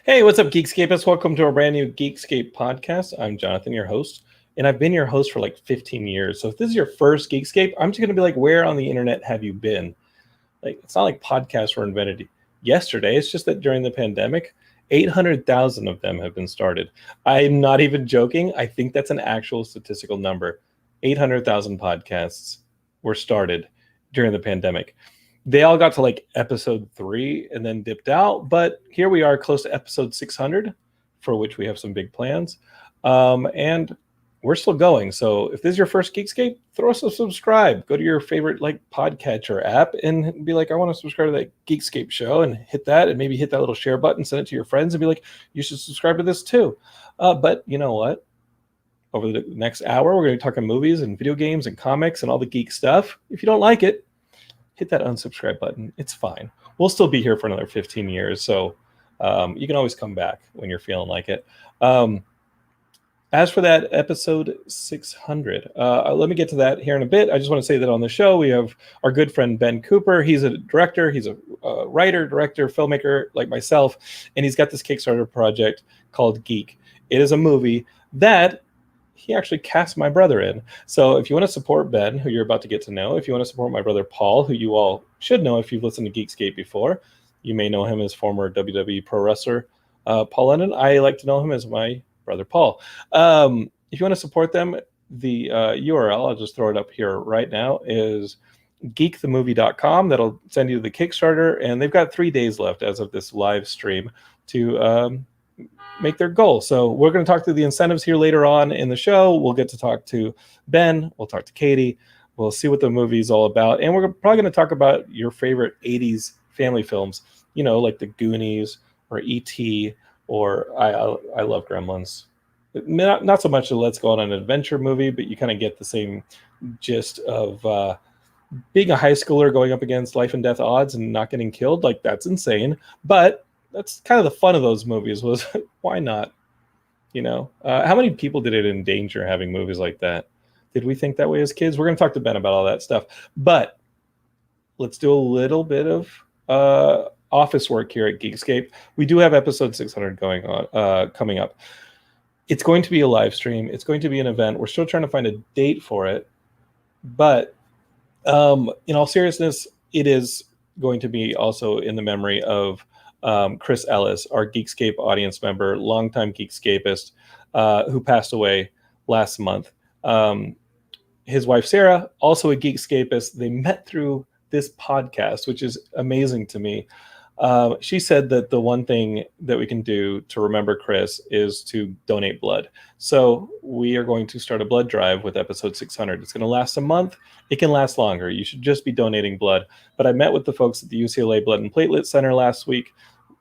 Hey, what's up, Geekscapists? Welcome to our brand new Geekscape podcast. I'm Jonathan, your host, and I've been your host for like 15 years. So if this is your first Geekscape, I'm just going to be like, where on the internet have you been? Like, it's not like podcasts were invented yesterday. It's just that during the pandemic, 800,000 of them have been started. I'm not even joking. I think that's an actual statistical number. 800,000 podcasts were started during the pandemic. They all got to like episode 3 and then dipped out, but here we are close to episode 600, for which we have some big plans. And we're still going. So if this is your first Geekscape, throw us a subscribe. Go to your favorite like podcatcher app and be like, I want to subscribe to that Geekscape show, and hit that, and maybe hit that little share button, send it to your friends and be like, you should subscribe to this too. But you know what? Over the next hour, we're going to be talking movies and video games and comics and all the geek stuff. If you don't like it, hit that unsubscribe button. It's fine. We'll still be here for another 15 years. So you can always come back when you're feeling like it. As for that episode 600, let me get to that here in a bit. I just want to say that on the show, we have our good friend Ben Cooper. He's a director. He's a writer, director, filmmaker like myself. And he's got this Kickstarter project called Geek. It is a movie that he actually cast my brother in. So if you want to support Ben, who you're about to get to know, if you want to support my brother Paul, who you all should know if you've listened to Geekscape before, you may know him as former WWE pro wrestler Paul Lennon. I like to know him as my brother Paul. If you want to support them, the URL, I'll just throw it up here right now, is geekthemovie.com. That'll send you to the Kickstarter, and they've got 3 days left as of this live stream to make their goal. So we're going to talk through the incentives here later on in the show. We'll get to talk to Ben. We'll talk to Katie. We'll see what the movie's all about. And we're probably going to talk about your favorite 80s family films, you know, like the Goonies or E.T. or I love Gremlins. Not so much a let's go on an adventure movie, but you kind of get the same gist of being a high schooler going up against life and death odds and not getting killed. Like, that's insane. But that's kind of the fun of those movies, was why not? You know, how many people did it endanger having movies like that? Did we think that way as kids? We're going to talk to Ben about all that stuff. But let's do a little bit of office work here at Geekscape. We do have episode 600 going on, coming up. It's going to be a live stream. It's going to be an event. We're still trying to find a date for it. But in all seriousness, it is going to be also in the memory of Chris Ellis, our Geekscape audience member, longtime Geekscapist, who passed away last month. His wife, Sarah, also a Geekscapist. They met through this podcast, which is amazing to me. She said that the one thing that we can do to remember Chris is to donate blood. So we are going to start a blood drive with episode 600. It's going to last a month. It can last longer. You should just be donating blood. But I met with the folks at the UCLA Blood and Platelet Center last week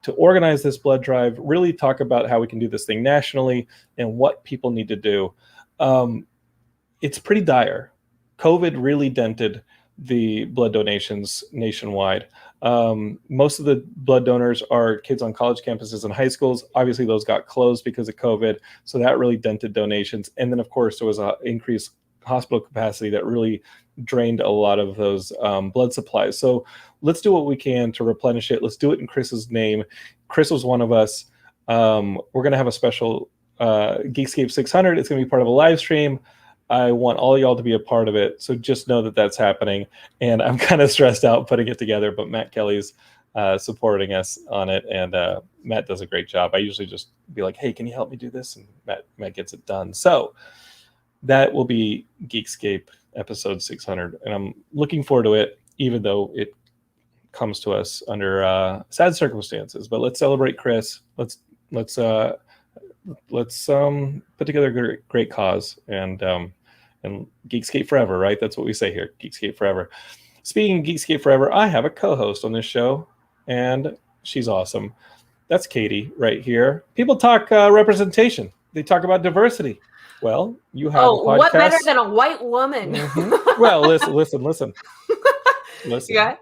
to organize this blood drive, really talk about how we can do this thing nationally and what people need to do. It's pretty dire. COVID really dented the blood donations nationwide. Most of the blood donors are kids on college campuses and high schools. Obviously, those got closed because of COVID, so that really dented donations. And then, of course, there was an increased hospital capacity that really drained a lot of those blood supplies. So let's do what we can to replenish it. Let's do it in Chris's name. Chris was one of us. We're going to have a special Geekscape 600. It's going to be part of a live stream. I want all y'all to be a part of it. So just know that that's happening. And I'm kind of stressed out putting it together, but Matt Kelly's supporting us on it. And Matt does a great job. I usually just be like, hey, can you help me do this? And Matt gets it done. So that will be Geekscape episode 600. And I'm looking forward to it, even though it comes to us under sad circumstances. But let's celebrate Chris. Let's put together a great cause and Geekscape forever, right? That's what we say here, Geekscape forever. Speaking of Geekscape forever, I have a co-host on this show, and she's awesome. That's Katie right here. People talk representation. They talk about diversity. Well, you have a podcast. What better than a white woman? Mm-hmm. Well, listen. Yeah.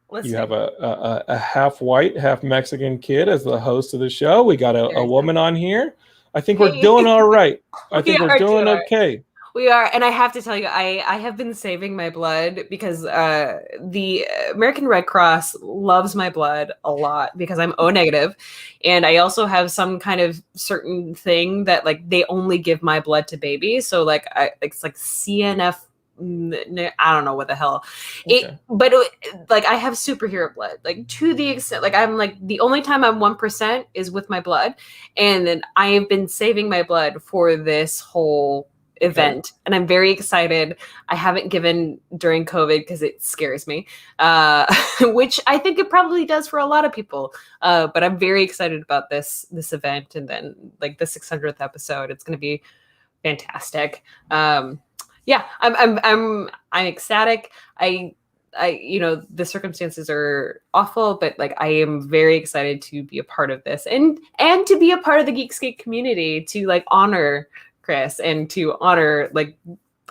Listen. You have a half white, half Mexican kid as the host of the show. We got a woman on here. I think we're doing all right. I think we're doing okay. We are, and I have to tell you, I have been saving my blood because the American Red Cross loves my blood a lot because I'm O negative, and I also have some kind of certain thing that like they only give my blood to babies, so like it's like CNF. I don't know what the hell Okay. like I have superhero blood, like to the extent, like I'm like the only time I'm 1% is with my blood, and then I have been saving my blood for this whole event, and I'm very excited. I haven't given during COVID because it scares me, which I think it probably does for a lot of people. But I'm very excited about this event, and then like the 600th episode. It's going to be fantastic. Yeah, I'm ecstatic. You know, the circumstances are awful, but like I am very excited to be a part of this and to be a part of the Geekscape community, to like honor Chris and to honor like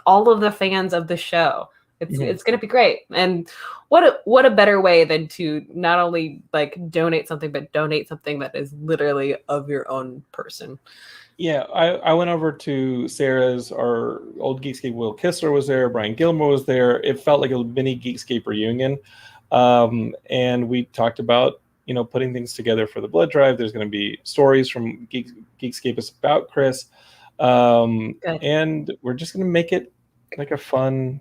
all of the fans of the show. It's going to be great. And what a better way than to not only like donate something, but donate something that is literally of your own person. Yeah, I went over to Sarah's. Our old Geekscape Will Kistler was there. Brian Gilmore was there. It felt like a mini Geekscape reunion. And we talked about, you know, putting things together for the blood drive. There's going to be stories from Geekscapists about Chris. And we're just going to make it like a fun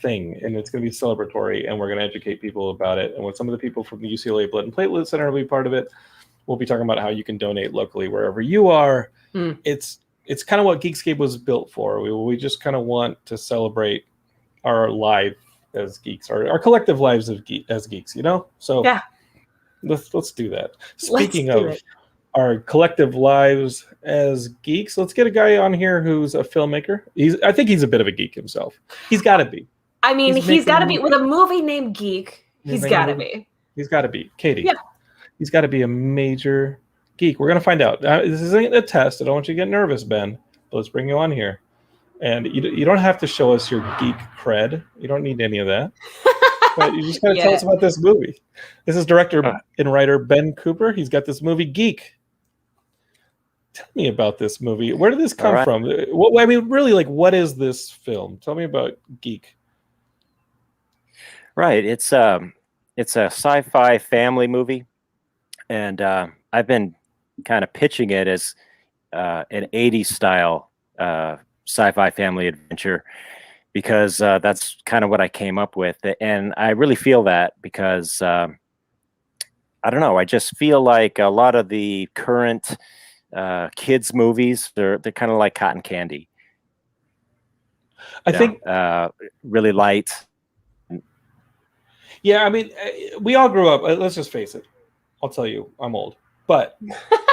thing. And it's going to be celebratory. And we're going to educate people about it. And with some of the people from the UCLA Blood and Platelet Center will be part of it. We'll be talking about how you can donate locally wherever you are. It's kind of what Geekscape was built for. We just kind of want to celebrate our life as geeks, our collective lives as geeks, you know? So yeah, let's do that. Speaking of our collective lives as geeks, let's get a guy on here who's a filmmaker. I think he's a bit of a geek himself. He's got to be. I mean, he's got to be with a movie named Geek. He's got to be. He's got to be. Katie. Yeah. He's got to be a major geek. We're going to find out. This isn't a test. I don't want you to get nervous, Ben. But let's bring you on here. And you don't have to show us your geek cred. You don't need any of that. But you just got to tell us about this movie. This is director and writer Ben Cooper. He's got this movie, Geek. Tell me about this movie. Where did this come from? I mean, really, like, what is this film? Tell me about Geek. Right. It's a sci-fi family movie. And I've been kind of pitching it as an 80s style sci-fi family adventure because that's kind of what I came up with. And I really feel that because, I don't know, I just feel like a lot of the current kids movies, they're kind of like cotton candy. I think really light. Yeah, I mean, we all grew up. Let's just face it. I'll tell you, I'm old, but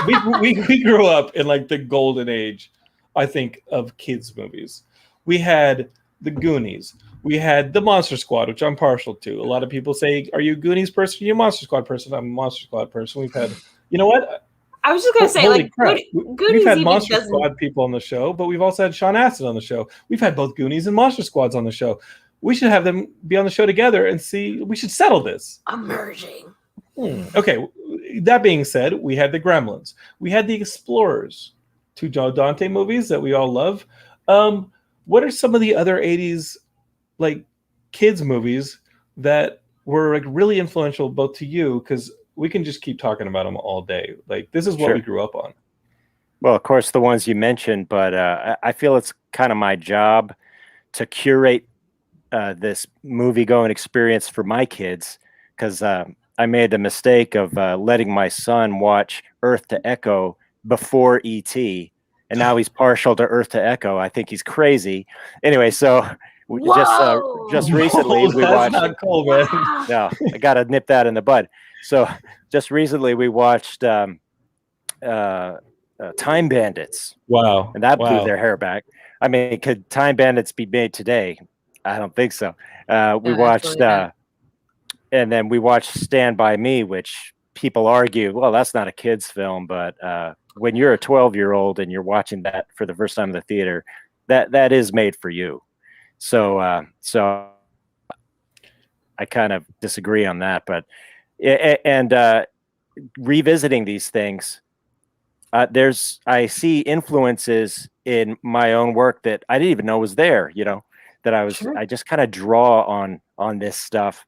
we grew up in like the golden age, I think, of kids movies. We had the Goonies. We had the Monster Squad, which I'm partial to. A lot of people say, "Are you a Goonies person? Are you a Monster Squad person?" I'm a Monster Squad person. We've had, you know what? I was just gonna say, like, Goonies. We've had Monster Squad people on the show, but we've also had Sean Astin on the show. We've had both Goonies and Monster Squads on the show. We should have them be on the show together and see. We should settle this. Emerging. Okay. That being said, we had the Gremlins. We had the Explorers, two Joe Dante movies that we all love. What are some of the other 80s like kids movies that were like really influential both to you? Because we can just keep talking about them all day. Like, this is what we grew up on. Well, of course, the ones you mentioned, but I feel it's kind of my job to curate this movie-going experience for my kids because I made the mistake of letting my son watch Earth to Echo before E.T., and now he's partial to Earth to Echo. I think he's crazy. Anyway, so just recently we watched. Not cool, man. No, I got to nip that in the bud. So just recently we watched Time Bandits. Wow, and that blew their hair back. I mean, could Time Bandits be made today? I don't think so. We watched. And then we watched Stand By Me, which people argue, well, that's not a kid's film. But when you're a 12-year-old and you're watching that for the first time in the theater, that is made for you. So I kind of disagree on that. But revisiting these things, I see influences in my own work that I didn't even know was there, that I just kind of draw on this stuff,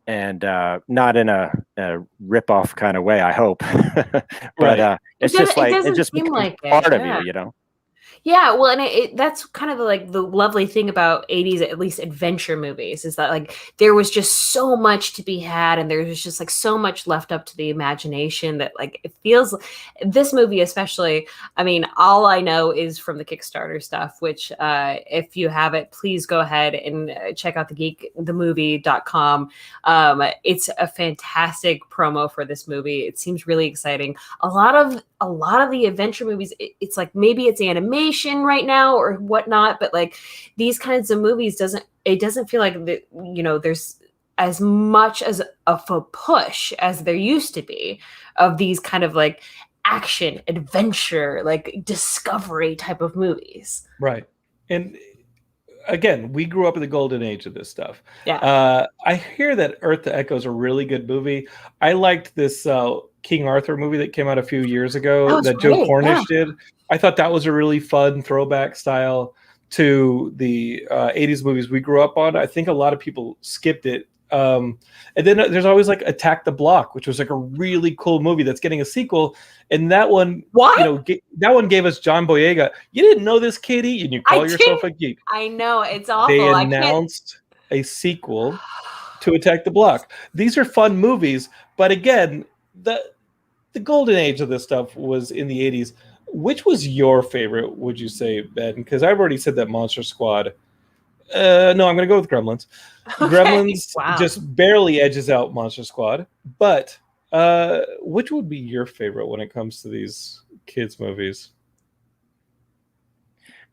and not in a rip-off kind of way, I hope. But it's just like it just seem becomes like part of you. Yeah, well, and that's kind of like the lovely thing about 80s, at least adventure movies, is that like there was just so much to be had, and there was just like so much left up to the imagination that like it feels this movie especially. I mean, all I know is from the Kickstarter stuff, which if you have it, please go ahead and check out themovie.com. It's a fantastic promo for this movie. It seems really exciting. A lot of the adventure movies, it's like maybe it's animation right now or whatnot, but like these kinds of movies doesn't feel like there's as much as of a push as there used to be of these kind of like action adventure, like discovery type of movies. Right. And again, we grew up in the golden age of this stuff. Yeah. I hear that Earth to Echo is a really good movie. I liked this King Arthur movie that came out a few years ago that Joe Cornish did. I thought that was a really fun throwback style to the 80s movies we grew up on. I think a lot of people skipped it. And then there's always like Attack the Block, which was like a really cool movie that's getting a sequel. And that one, that one gave us John Boyega. You didn't know this, Katie, and you call yourself a geek. I know, it's awful. They announced a sequel to Attack the Block. These are fun movies, but again, the golden age of this stuff was in the 80s. Which was your favorite, would you say, Ben? Because I've already said that Monster Squad. No, I'm going to go with Gremlins. Okay. Gremlins just barely edges out Monster Squad. But which would be your favorite when it comes to these kids' movies?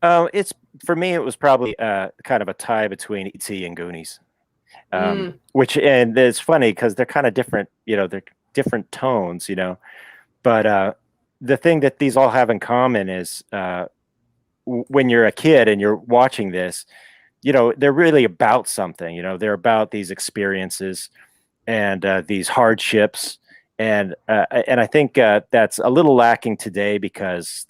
For me, it was probably kind of a tie between E.T. and Goonies. Which, and it's funny because they're kind of different, they're different tones, but the thing that these all have in common is when you're a kid and you're watching this, they're really about something. They're about these experiences and these hardships, and I think that's a little lacking today because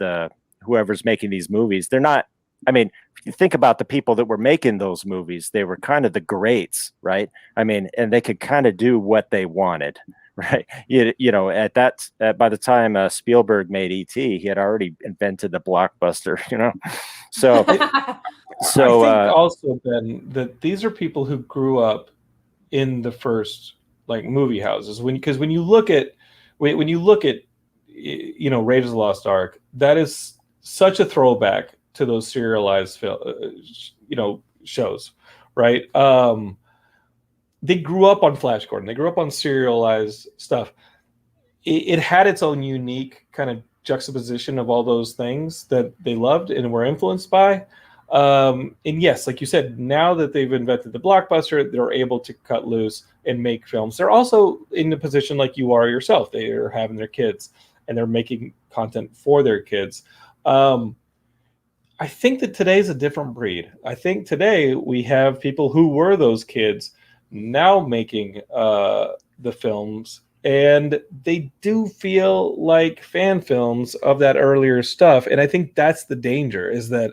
whoever's making these movies, they're not. I mean, if you think about the people that were making those movies, they were kind of the greats, right? I mean, and they could kind of do what they wanted. Right. By the time Spielberg made E.T., he had already invented the blockbuster, So, I think also, Ben, that these are people who grew up in the first like movie houses. Because when you look at Raiders of the Lost Ark, that is such a throwback to those serialized shows, right? They grew up on Flash Gordon. They grew up on serialized stuff. It had its own unique kind of juxtaposition of all those things that they loved and were influenced by. And yes, like you said, now that they've invented the blockbuster, they're able to cut loose and make films. They're also in the position like you are yourself. They are having their kids and they're making content for their kids. I think that today's a different breed. I think today we have people who were those kids now making the films, and they do feel like fan films of that earlier stuff. And I think that's the danger, is that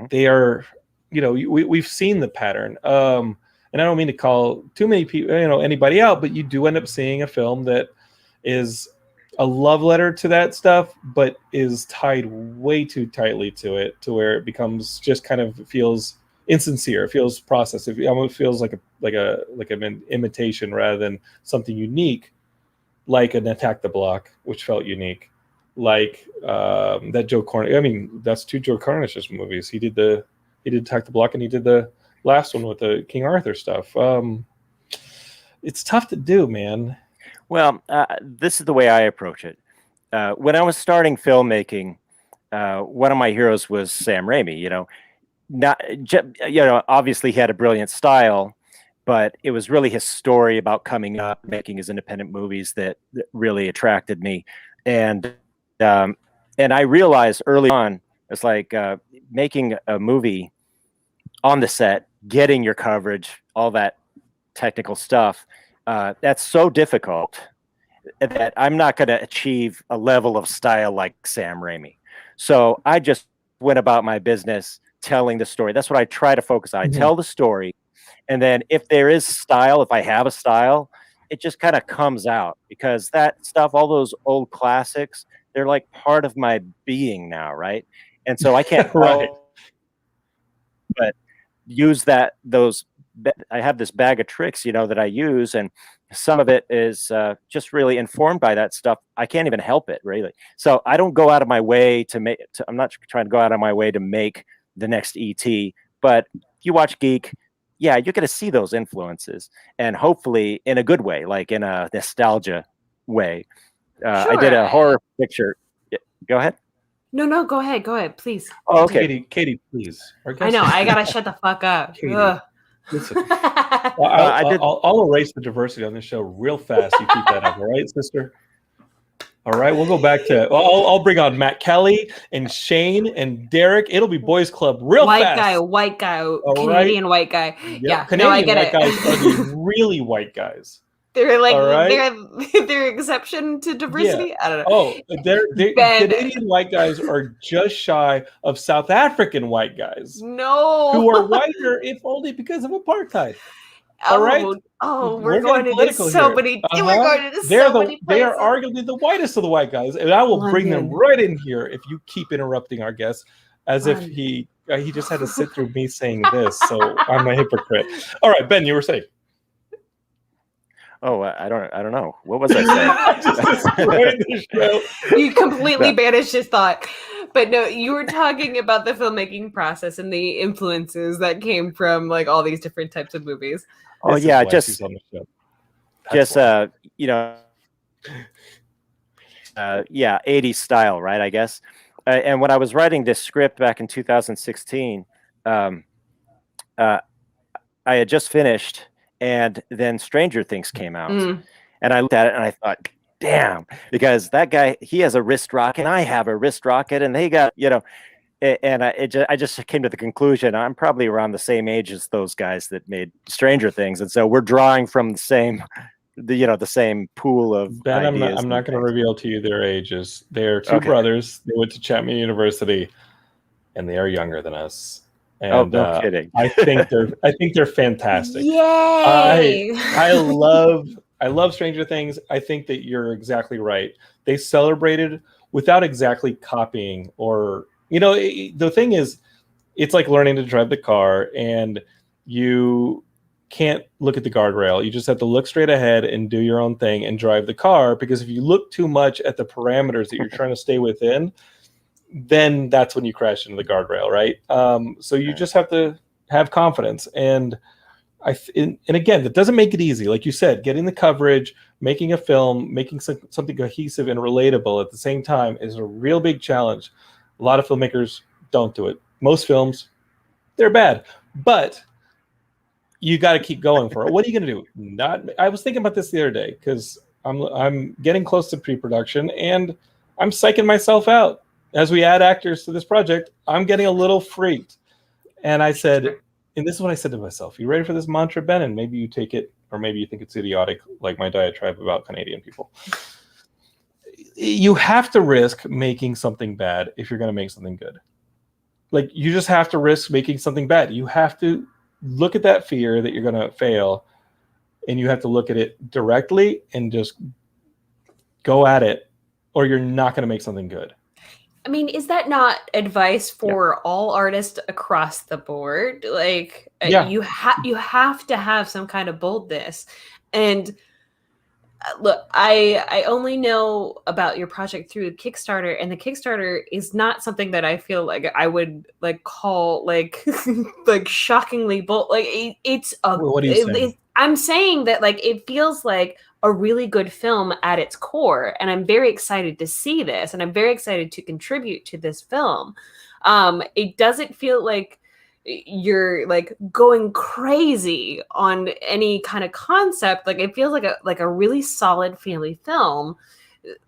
they are, we've seen the pattern. And I don't mean to call too many people, anybody out, but you do end up seeing a film that is a love letter to that stuff, but is tied way too tightly to it, to where it becomes just kind of feels insincere. It feels processed. It almost feels like an imitation rather than something unique, like an Attack the Block, which felt unique, like that Joe Cornish. I mean, that's two Joe Cornish's movies. He did Attack the Block, and he did the last one with the King Arthur stuff. It's tough to do, man. Well, this is the way I approach it. When I was starting filmmaking, one of my heroes was Sam Raimi. Obviously he had a brilliant style, but it was really his story about coming up, making his independent movies that really attracted me. And I realized early on, it's like making a movie on the set, getting your coverage, all that technical stuff. That's so difficult that I'm not going to achieve a level of style like Sam Raimi. So I just went about my business telling the story. That's what I try to focus on. I tell the story, and then if there is style, if I have a style, it just kind of comes out, because that stuff, all those old classics, they're like part of my being now, right? And so I can't Right. but use I have this bag of tricks, that I use, and some of it is just really informed by that stuff. I can't even help it, really. So I don't go out of my way I'm not trying to go out of my way to make the next ET, but if you watch Geek, yeah, you're going to see those influences, and hopefully in a good way, like in a nostalgia way. I did a horror picture. Go ahead. No, go ahead, please. Oh, okay. Katie, please. I know, I gotta shut the fuck up. Katie, listen. I'll erase the diversity on this show real fast. You keep that up, all right, sister? All right, we'll go back to. I'll bring on Matt Kelly and Shane and Derek. It'll be Boys Club real fast. White guy, all Canadian right? white guy. Yep. Yeah, Canadian no, I get white it. guys are the really white guys. They're like right? they're exception to diversity. Yeah. I don't know. Oh, Canadian white guys are just shy of South African white guys. No, who are whiter, if only because of apartheid. All right. Oh, we're going into so here. many. We're going into so many places. They are arguably the whitest of the white guys, and I will bring them right in here if you keep interrupting our guest, as if he just had to sit through me saying this. So I'm a hypocrite. All right, Ben, you were saying. Oh, I don't know. What was I saying? You completely banished his thought. But no, you were talking about the filmmaking process and the influences that came from like all these different types of movies. Oh yeah, just 80s style, right? I guess. And when I was writing this script back in 2016, I had just finished, and then Stranger Things came out, and I looked at it and I thought, damn, because that guy, he has a wrist rocket, I have a wrist rocket, and they got, and I just came to the conclusion I'm probably around the same age as those guys that made Stranger Things, and so we're drawing from the same pool of Ben, ideas. I'm not going to reveal to you their ages. They're two brothers. They went to Chapman University, and they are younger than us. And no kidding. I think they're fantastic. Yay! I love Stranger Things. I think that you're exactly right. They celebrated without exactly copying, or the thing is, it's like learning to drive the car, and you can't look at the guardrail. You just have to look straight ahead and do your own thing and drive the car, because if you look too much at the parameters that you're trying to stay within, then that's when you crash into the guardrail, right? So you just have to have confidence. And again, that doesn't make it easy. Like you said, getting the coverage, making a film, making something cohesive and relatable at the same time is a real big challenge. A lot of filmmakers don't do it. Most films, they're bad, but you got to keep going for it. What are you going to do? I was thinking about this the other day, because I'm getting close to pre-production, and I'm psyching myself out. As we add actors to this project, I'm getting a little freaked. And I said, and this is what I said to myself: you ready for this mantra, Ben? And maybe you take it, or maybe you think it's idiotic, like my diatribe about Canadian people. You have to risk making something bad if you're going to make something good. Like, you just have to risk making something bad. You have to look at that fear that you're going to fail, and you have to look at it directly and just go at it, or you're not going to make something good. I mean, is that not advice for all artists across the board? Like, you have to have some kind of boldness. And look, I only know about your project through Kickstarter, and the Kickstarter is not something that I feel like I would like call like like shockingly bold. Like it's a. What are you saying? I'm saying that like it feels like a really good film at its core, and I'm very excited to see this, and I'm very excited to contribute to this film. It doesn't feel like you're like going crazy on any kind of concept. Like, it feels like a really solid family film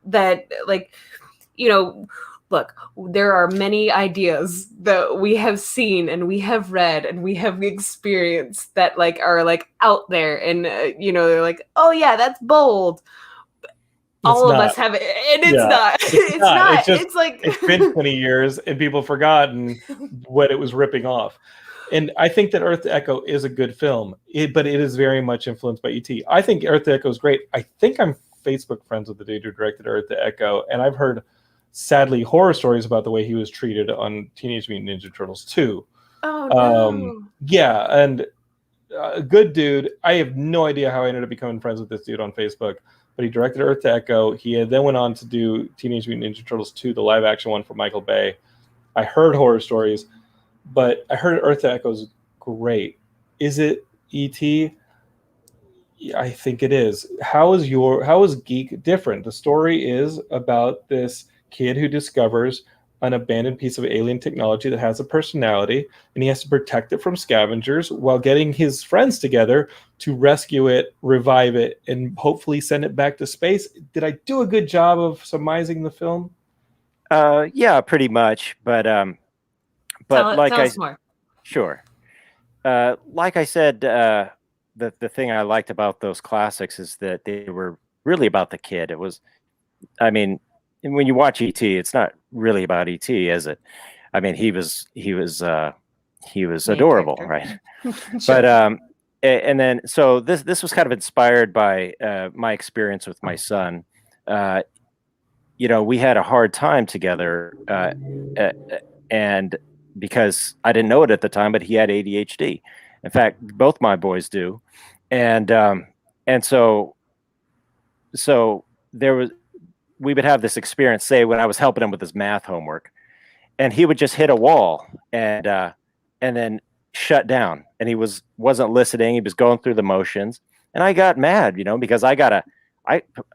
that, like, look, there are many ideas that we have seen and we have read and we have experienced that like are like out there, and they're like, oh yeah, that's bold. all of not. us have it, and it's Yeah, not. It's not. not. It's just It's like it's been 20 years and people have forgotten what it was ripping off. And I think that Earth to Echo is a good film, but it is very much influenced by E.T. I think Earth to Echo is great. I think I'm Facebook friends with the dude who directed Earth to Echo, and I've heard, sadly, horror stories about the way he was treated on Teenage Mutant Ninja Turtles 2. oh no. Yeah, and a good dude. I have no idea how I ended up becoming friends with this dude on Facebook, but he directed Earth to Echo. He then went on to do Teenage Mutant Ninja Turtles 2, the live action one from Michael Bay. I heard horror stories, but I heard Earth to Echo is great. Is it E.T.? Yeah, I think it is. How is Geek different? The story is about this kid who discovers an abandoned piece of alien technology that has a personality, and he has to protect it from scavengers while getting his friends together to rescue it, revive it, and hopefully send it back to space. Did I do a good job of surmising the film? Yeah, pretty much. But Tell like us more. sure. Like I said, the thing I liked about those classics is that they were really about the kid. It was, I mean, when you watch E.T., it's not really about E.T., is it? I mean, he was adorable, character. right? Sure. But and then so this was kind of inspired by my experience with my son. We had a hard time together, and because I didn't know it at the time, but he had ADHD. In fact, both my boys do, and so there was we would have this experience. Say when I was helping him with his math homework, and he would just hit a wall and then shut down, and he wasn't listening. He was going through the motions, and I got mad, because I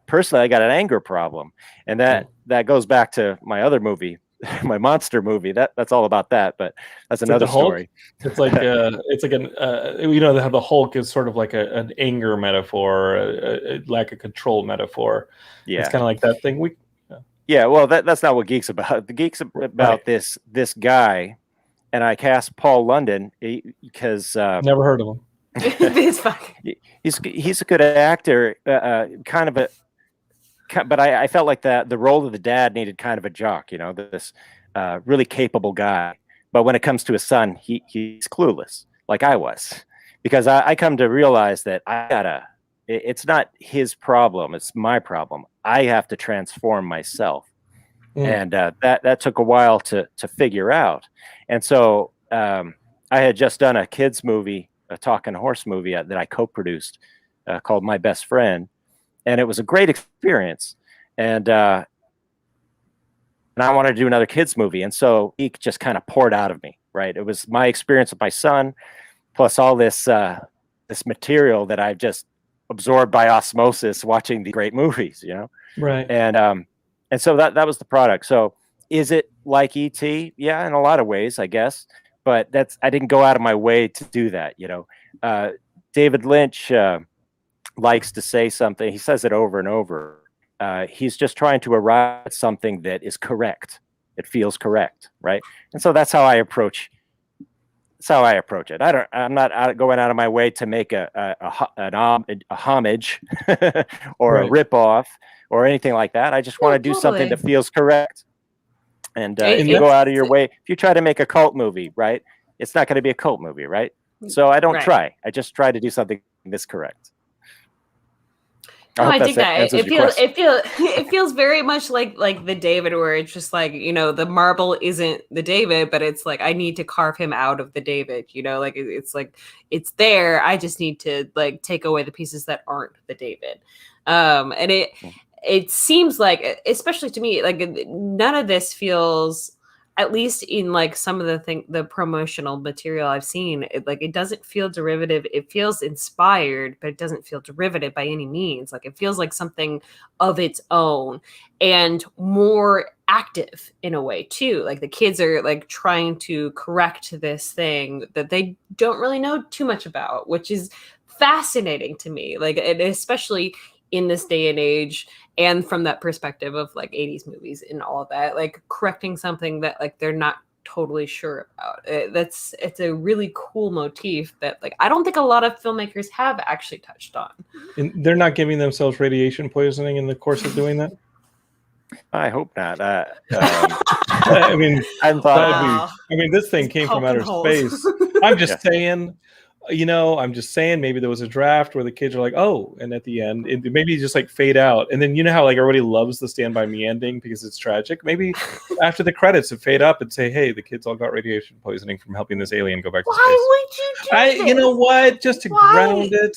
personally got an anger problem, and that goes back to my other movie, my monster movie. That's all about that, but that's another story. It's like how the Hulk is sort of like an anger metaphor, a lack of control metaphor. Yeah, it's kind of like that thing. Yeah, well, that's not what Geek's about. The Geek's about right. this guy, and I cast Paul London because never heard of him. It's fine. He's a good actor, but I felt like the role of the dad needed kind of a jock, this really capable guy. But when it comes to his son, he's clueless, like I was, because I come to realize that it's not his problem, it's my problem. I have to transform myself, and that took a while to figure out. And so I had just done a kids movie, a talking horse movie that I co-produced called My Best Friend, and it was a great experience. And I wanted to do another kids movie, and so Geek just kind of poured out of me. Right, it was my experience with my son, plus all this material that I've just absorbed by osmosis watching the great movies. Right. And so that was the product. So is it like E.T.? Yeah, in a lot of ways, I guess. But I didn't go out of my way to do that. David Lynch likes to say something. He says it over and over. He's just trying to arrive at something that is correct. It feels correct, right? And so that's how I approach. That's how I approach it. I'm not going out of my way to make a homage or right. a ripoff or anything like that. I just want to do something that feels correct. And if you go out of your way, if you try to make a cult movie, right, it's not going to be a cult movie, right? So I don't try. I just try to do something that's correct. I dig that. It feels very much like the David, where it's just like, the marble isn't the David, but it's like I need to carve him out of the David. Like it's like it's there. I just need to like take away the pieces that aren't the David. And it seems like, especially to me, like none of this feels, at least in like some of the promotional material I've seen, it doesn't feel derivative. It feels inspired, but it doesn't feel derivative by any means. Like it feels like something of its own and more active in a way too. Like the kids are like trying to correct this thing that they don't really know too much about, which is fascinating to me. Like, and especially in this day and age, and from that perspective of like 80s movies and all of that, like correcting something that like they're not totally sure about. It's a really cool motif that like I don't think a lot of filmmakers have actually touched on. And they're not giving themselves radiation poisoning in the course of doing that. I hope not. I mean, I thought. Wow. I mean, this thing Just came from poking outer holes. space. I'm just Yeah. saying, I'm just saying maybe there was a draft where the kids are like, oh, and at the end, maybe just like fade out. And then you know how like everybody loves the Stand By Me ending because it's tragic. Maybe after the credits, it fade up and say, hey, the kids all got radiation poisoning from helping this alien go back to space. Why would you do this? You know what? Just to Why? ground it,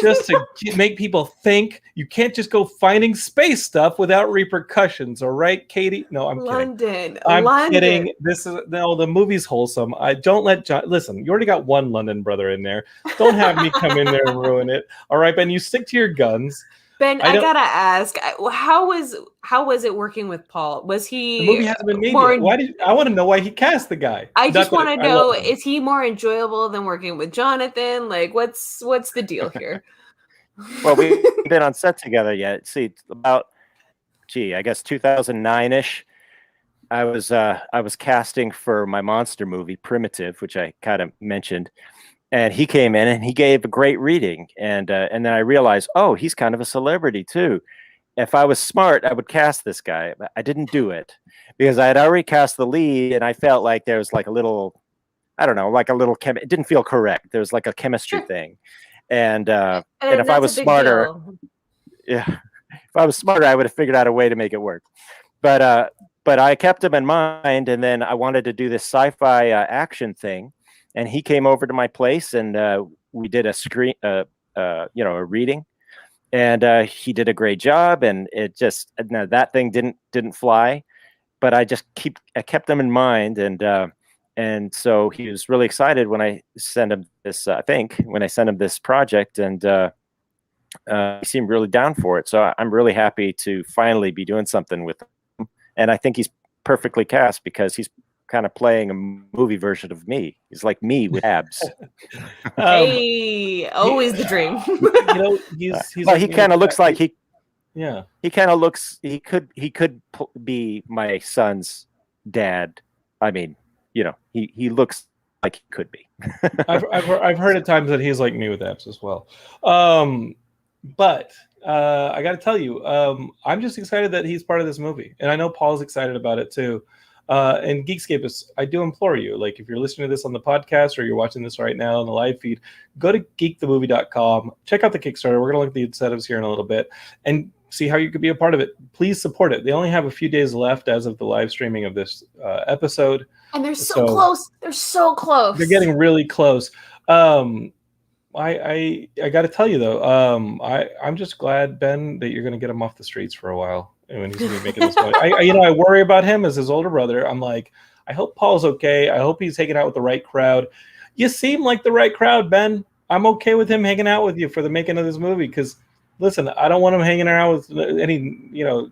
just to make people think. You can't just go finding space stuff without repercussions. All right, Katie? No, I'm kidding. I'm kidding. The movie's wholesome. I don't let John listen. You already got one London brother in there. Don't have me come in there and ruin it. All right, Ben. You stick to your guns. Ben, I gotta ask, how was it working with Paul? Was he? The movie hasn't been made yet. I want to know why he cast the guy. I just want to know: is he more enjoyable than working with Jonathan? Like, what's the deal here? Well, we haven't been on set together yet. See, about, I guess 2009-ish. I was casting for my monster movie, Primitive, which I kind of mentioned, and he came in and he gave a great reading, and then I realized, oh, he's kind of a celebrity too. If I was smart, I would cast this guy, but I didn't do it because I had already cast the lead, and I felt like there was like a little, I don't know, like a little it didn't feel correct. There was like a chemistry thing. And if I was smarter, if I was smarter, I would have figured out a way to make it work. But I kept him in mind, and then I wanted to do this sci-fi action thing, and he came over to my place, and we did a reading, and he did a great job, and it just that thing didn't fly, but I kept him in mind, and so he was really excited when I sent him this. I think when I sent him this project, and he seemed really down for it. So I'm really happy to finally be doing something with him. And I think he's perfectly cast because he's kind of playing a movie version of me. He's like me with abs. Hey, always the dream. He kind of looks like he. Yeah. He kind of looks. He could be my son's dad. I mean. He looks like he could be. I've heard at times that he's like me with abs as well. But I got to tell you, I'm just excited that he's part of this movie, and I know Paul's excited about it too. And Geekscape I do implore you, like if you're listening to this on the podcast or you're watching this right now on the live feed, go to geekthemovie.com, check out the Kickstarter. We're gonna look at the incentives here in a little bit and see how you could be a part of it. Please support it. They only have a few days left as of the live streaming of this episode. And they're so close. They're so close. They're getting really close. I got to tell you though, I'm just glad, Ben, that you're going to get him off the streets for a while when he's going to be making this money. I worry about him as his older brother. I'm like, I hope Paul's okay. I hope he's hanging out with the right crowd. You seem like the right crowd, Ben. I'm okay with him hanging out with you for the making of this movie because, listen, I don't want him hanging around with any,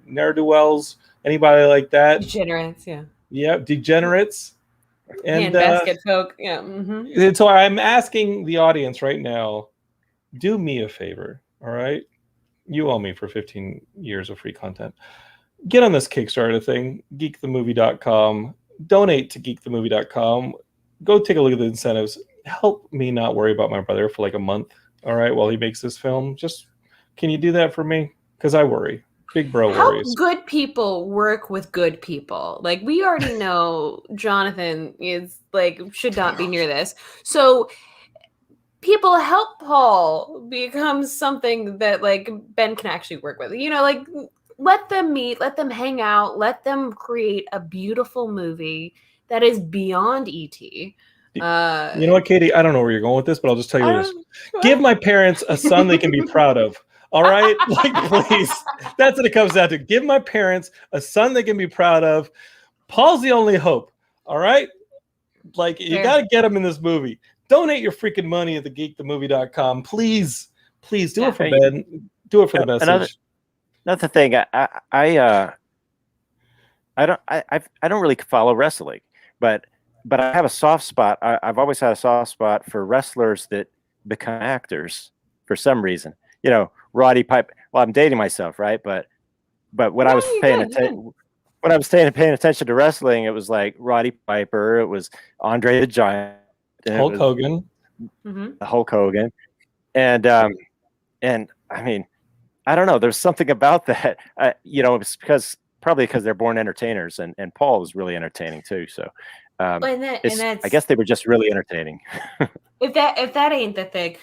ne'er-do-wells, anybody like that. Degenerates, yeah. Yeah, degenerates. And basket folk, yeah. Mm-hmm. And so I'm asking the audience right now, do me a favor, all right? You owe me for 15 years of free content. Get on this Kickstarter thing, geekthemovie.com. Donate to geekthemovie.com. Go take a look at the incentives. Help me not worry about my brother for like a month, all right, while he makes this film. Just, can you do that for me? Because I worry. Big bro worries. How good people work with good people. Like, we already know Jonathan is like should not be near this. So people help Paul become something that like Ben can actually work with. Like let them meet, let them hang out, let them create a beautiful movie that is beyond ET. You know what, Katie? I don't know where you're going with this, but I'll just tell you this. Give my parents a son they can be proud of. All right? Like, please. That's what it comes down to. Give my parents a son they can be proud of. Paul's the only hope. All right? Like, you got to get him in this movie. Donate your freaking money at thegeekthemovie.com. Please. Please do it for Ben. Do it for the message. Another thing, I don't really follow wrestling, but I have a soft spot. I've always had a soft spot for wrestlers that become actors for some reason. Roddy Piper. Well, I'm dating myself, right? But when I was paying attention, when I was paying attention to wrestling, it was like Roddy Piper, it was Andre the Giant, and Hulk Hogan, Hulk Hogan, and I mean, I don't know. There's something about that. It's probably because they're born entertainers, and Paul was really entertaining too. So, I guess they were just really entertaining. If that ain't the thing,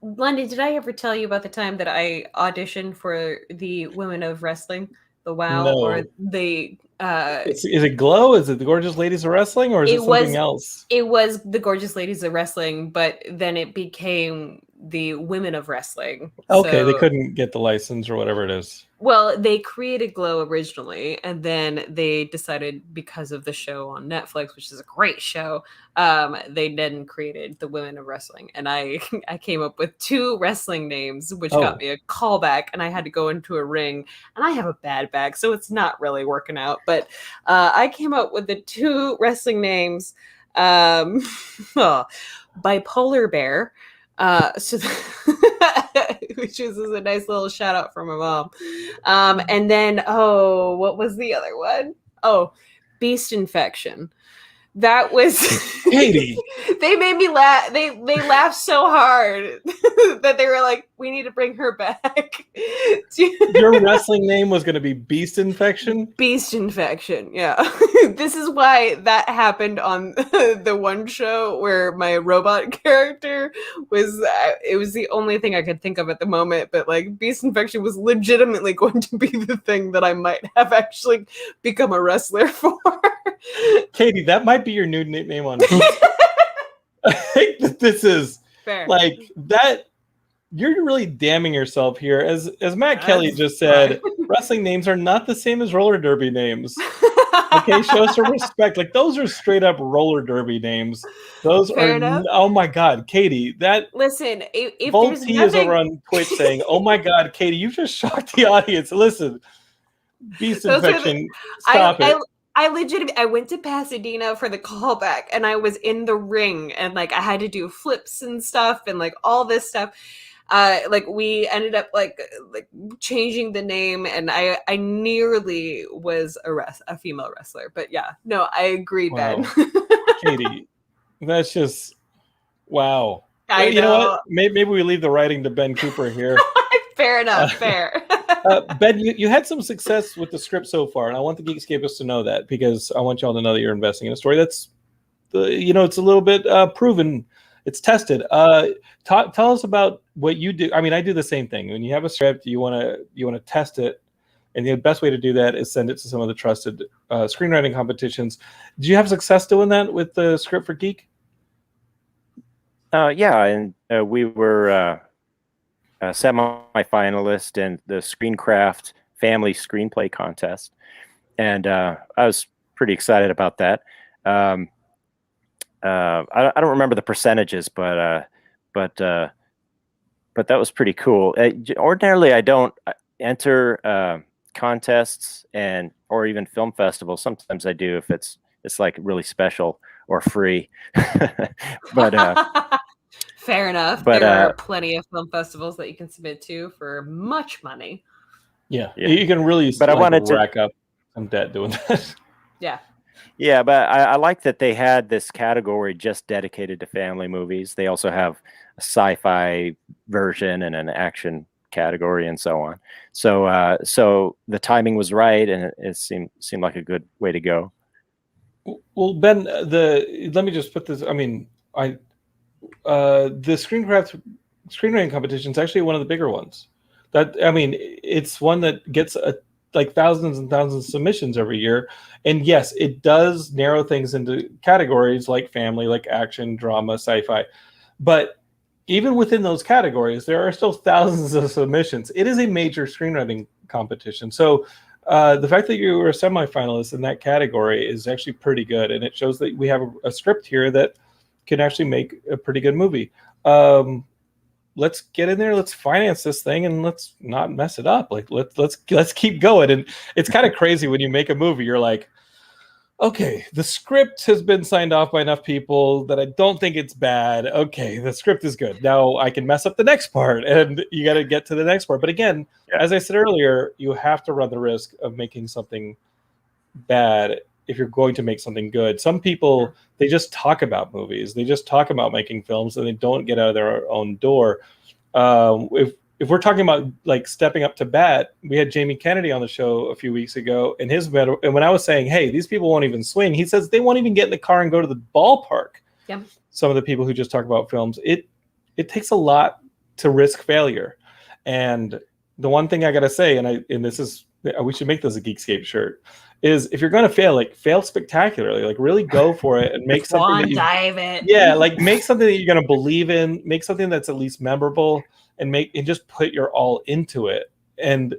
London, did I ever tell you about the time that I auditioned for the Women of Wrestling, the WOW, No. or the? Is it Glow? Is it the Gorgeous Ladies of Wrestling, or is it something else? It was the Gorgeous Ladies of Wrestling, but then it became the Women of Wrestling. Okay, they couldn't get the license or whatever it is. Well, they created Glow originally, and then they decided, because of the show on Netflix, which is a great show, they then created the Women of Wrestling. And I came up with 2 wrestling names, which got me a callback, and I had to go into a ring. And I have a bad back, so it's not really working out. But I came up with the 2 wrestling names, Bipolar Bear, which is a nice little shout out from my mom. And then, what was the other one? Beast Infection. That was Katie. They made me laugh. They laughed so hard that they were like, "We need to bring her back." Your wrestling name was going to be Beast Infection? Beast Infection, yeah. This is why that happened on the one show where my robot character was. It was the only thing I could think of at the moment, but like Beast Infection was legitimately going to be the thing that I might have actually become a wrestler for. Katie, that might be your new nickname on I think that this is fair. Like that. You're really damning yourself here. As Matt Kelly just said, wrestling names are not the same as roller derby names. Okay, show some respect. Like those are straight up roller derby names. Those Fair are enough. Oh my God, Katie. Listen, if Volt there's T nothing... is over on Twitch saying, "Oh my God, Katie, you just shocked the audience." Listen, Beast Infection. Stop it. I went to Pasadena for the callback, and I was in the ring, and like I had to do flips and stuff, and like all this stuff. Like we ended up like changing the name, and I nearly was a female wrestler. But yeah, no, I agree, Ben. Katie, that's just wow. I You know what? Maybe we leave the writing to Ben Cooper here. Fair enough. Fair. Ben, you had some success with the script so far, and I want the Geekscapists to know that, because I want y'all to know that you're investing in a story that's, it's a little bit proven, it's tested. Tell us about what you do. I mean, I do the same thing. When you have a script, you want to test it, and the best way to do that is send it to some of the trusted screenwriting competitions. Did you have success doing that with the script for Geek? Yeah, and we were semi-finalist in the Screencraft Family Screenplay Contest, and I was pretty excited about that. I don't remember the percentages, but that was pretty cool. Ordinarily, I don't enter contests or even film festivals. Sometimes I do if it's like really special or free. But fair enough. But, there are plenty of film festivals that you can submit to for much money. Yeah. You can really I wanted to rack up some debt doing that. Yeah, but I like that they had this category just dedicated to family movies. They also have a sci-fi version and an action category and so on. So the timing was right, and it seemed like a good way to go. Well, Ben, let me just put this. I mean, the screenwriting competition is actually one of the bigger ones. It's one that gets like thousands and thousands of submissions every year. And yes, it does narrow things into categories like family, like action, drama, sci-fi. But even within those categories, there are still thousands of submissions. It is a major screenwriting competition. So the fact that you were a semifinalist in that category is actually pretty good. And it shows that we have a script here that can actually make a pretty good movie. Let's get in there. Let's finance this thing, and let's not mess it up. Like let's keep going. And it's kind of crazy when you make a movie. You're like, okay, the script has been signed off by enough people that I don't think it's bad. Okay, the script is good. Now I can mess up the next part, and you got to get to the next part. But again, as I said earlier, you have to run the risk of making something bad if you're going to make something good. Some people, they just talk about movies. They just talk about making films and they don't get out of their own door. If we're talking about like stepping up to bat, we had Jamie Kennedy on the show a few weeks ago, and and when I was saying, hey, these people won't even swing, he says they won't even get in the car and go to the ballpark. Yeah. Some of the people who just talk about films, it takes a lot to risk failure. And the one thing I gotta say, and this is, we should make this a Geekscape shirt, is if you're gonna fail, like fail spectacularly, like really go for it and make something dive it. Yeah, like make something that you're gonna believe in, make something that's at least memorable, and just put your all into it. And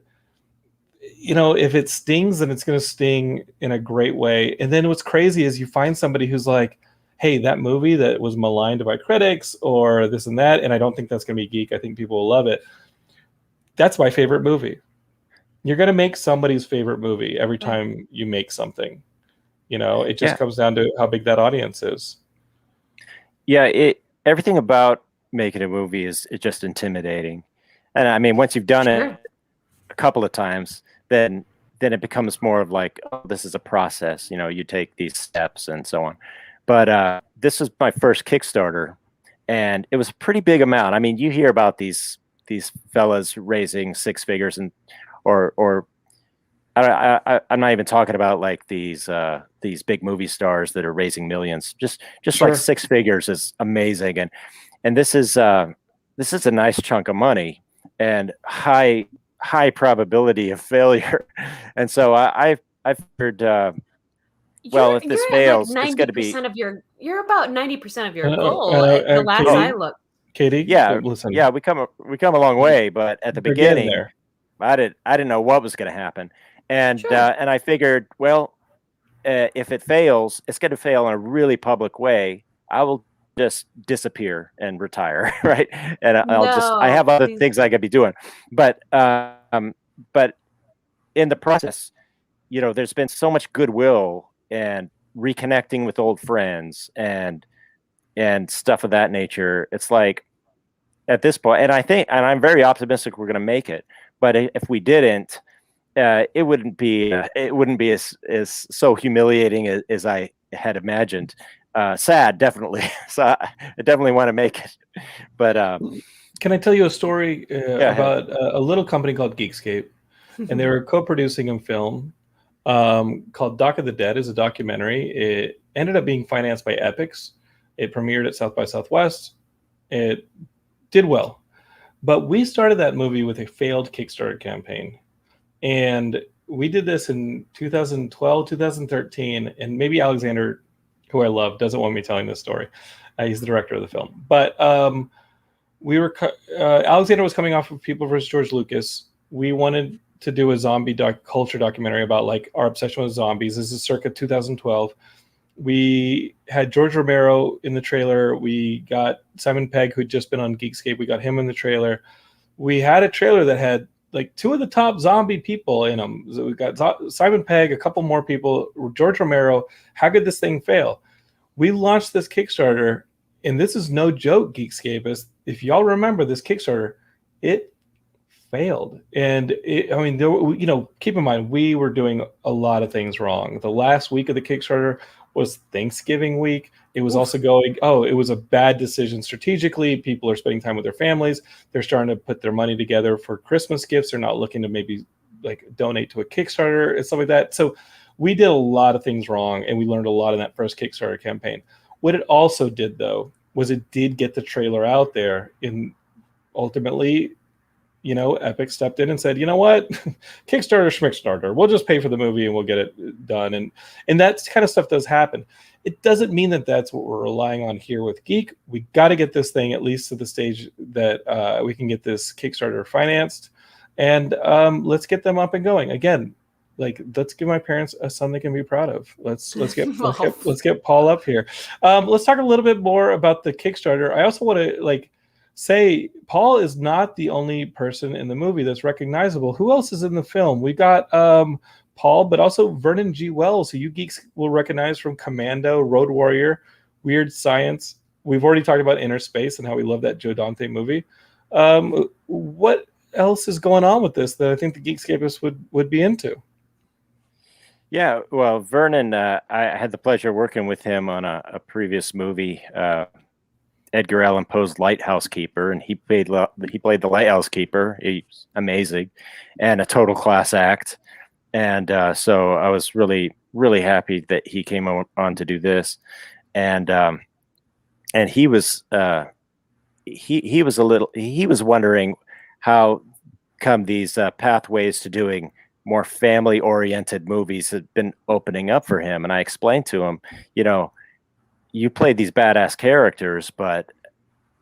if it stings, then it's gonna sting in a great way. And then what's crazy is you find somebody who's like, hey, that movie that was maligned by critics or this and that, and I don't think that's gonna be Geek. I think people will love it. That's my favorite movie. You're going to make somebody's favorite movie every time you make something. It just comes down to how big that audience is. Yeah, everything about making a movie is just intimidating. And I mean, once you've done it a couple of times, then it becomes more of like, oh, this is a process. You take these steps and so on. But this was my first Kickstarter, and it was a pretty big amount. I mean, you hear about these fellas raising six figures, and or I'm not even talking about like these big movie stars that are raising millions. Just like six figures is amazing, and this is a nice chunk of money and high probability of failure. And so I've heard, well, if this fails, like it's going to be you're about 90% of your goal. The last I looked. Katie, listen. Yeah, we come a long way, but at the beginning, I didn't know what was going to happen, and I figured, well, if it fails, it's going to fail in a really public way. I will just disappear and retire, right? And I have other things I could be doing, but in the process, there's been so much goodwill and reconnecting with old friends and stuff of that nature. It's like at this point, and I'm very optimistic we're going to make it. But if we didn't, it wouldn't be as so humiliating as I had imagined. Sad, definitely. So I definitely want to make it. But can I tell you a story about a little company called Geekscape, and they were co-producing a film called Dock of the Dead. Is a documentary. It ended up being financed by Epix. It premiered at South by Southwest. It did well. But we started that movie with a failed Kickstarter campaign. And we did this in 2012, 2013. And maybe Alexander, who I love, doesn't want me telling this story. He's the director of the film. But Alexander was coming off of People vs. George Lucas. We wanted to do a zombie culture documentary about like our obsession with zombies. This is circa 2012. We had George Romero in the trailer. We got Simon Pegg, who'd just been on Geekscape. We got him in the trailer. We had a trailer that had like two of the top zombie people in them. So we got Simon Pegg, a couple more people, George Romero. How could this thing fail? We launched this Kickstarter, and this is no joke, Geekscapists. If y'all remember this Kickstarter, it failed. And keep in mind, we were doing a lot of things wrong. The last week of the Kickstarter was Thanksgiving week. It was also it was a bad decision strategically. People are spending time with their families. They're starting to put their money together for Christmas gifts. They're not looking to maybe like donate to a Kickstarter and stuff like that. So we did a lot of things wrong, and we learned a lot in that first Kickstarter campaign. What it also did, though, was it did get the trailer out there, and ultimately, Epic stepped in and said, you know what, Kickstarter, Schmickstarter, we'll just pay for the movie and we'll get it done. And that kind of stuff does happen. It doesn't mean that that's what we're relying on here with Geek. We got to get this thing at least to the stage that we can get this Kickstarter financed, and let's get them up and going again. Like, let's give my parents a son they can be proud of. Let's get Paul up here. Let's talk a little bit more about the Kickstarter. I also want to say Paul is not the only person in the movie that's recognizable. Who else is in the film? We got Paul, but also Vernon G. Wells, who you geeks will recognize from Commando, Road Warrior, Weird Science. We've already talked about Inner Space and how we love that Joe Dante movie. What else is going on with this that I think the Geekscapists would be into? Yeah, well, Vernon, I had the pleasure of working with him on a previous movie, Edgar Allan Poe's Lighthouse Keeper, and he played the lighthouse keeper. He's amazing, and a total class act. And so I was really happy that he came on to do this, and he was he was wondering how come these pathways to doing more family oriented movies had been opening up for him, and I explained to him, you played these badass characters, but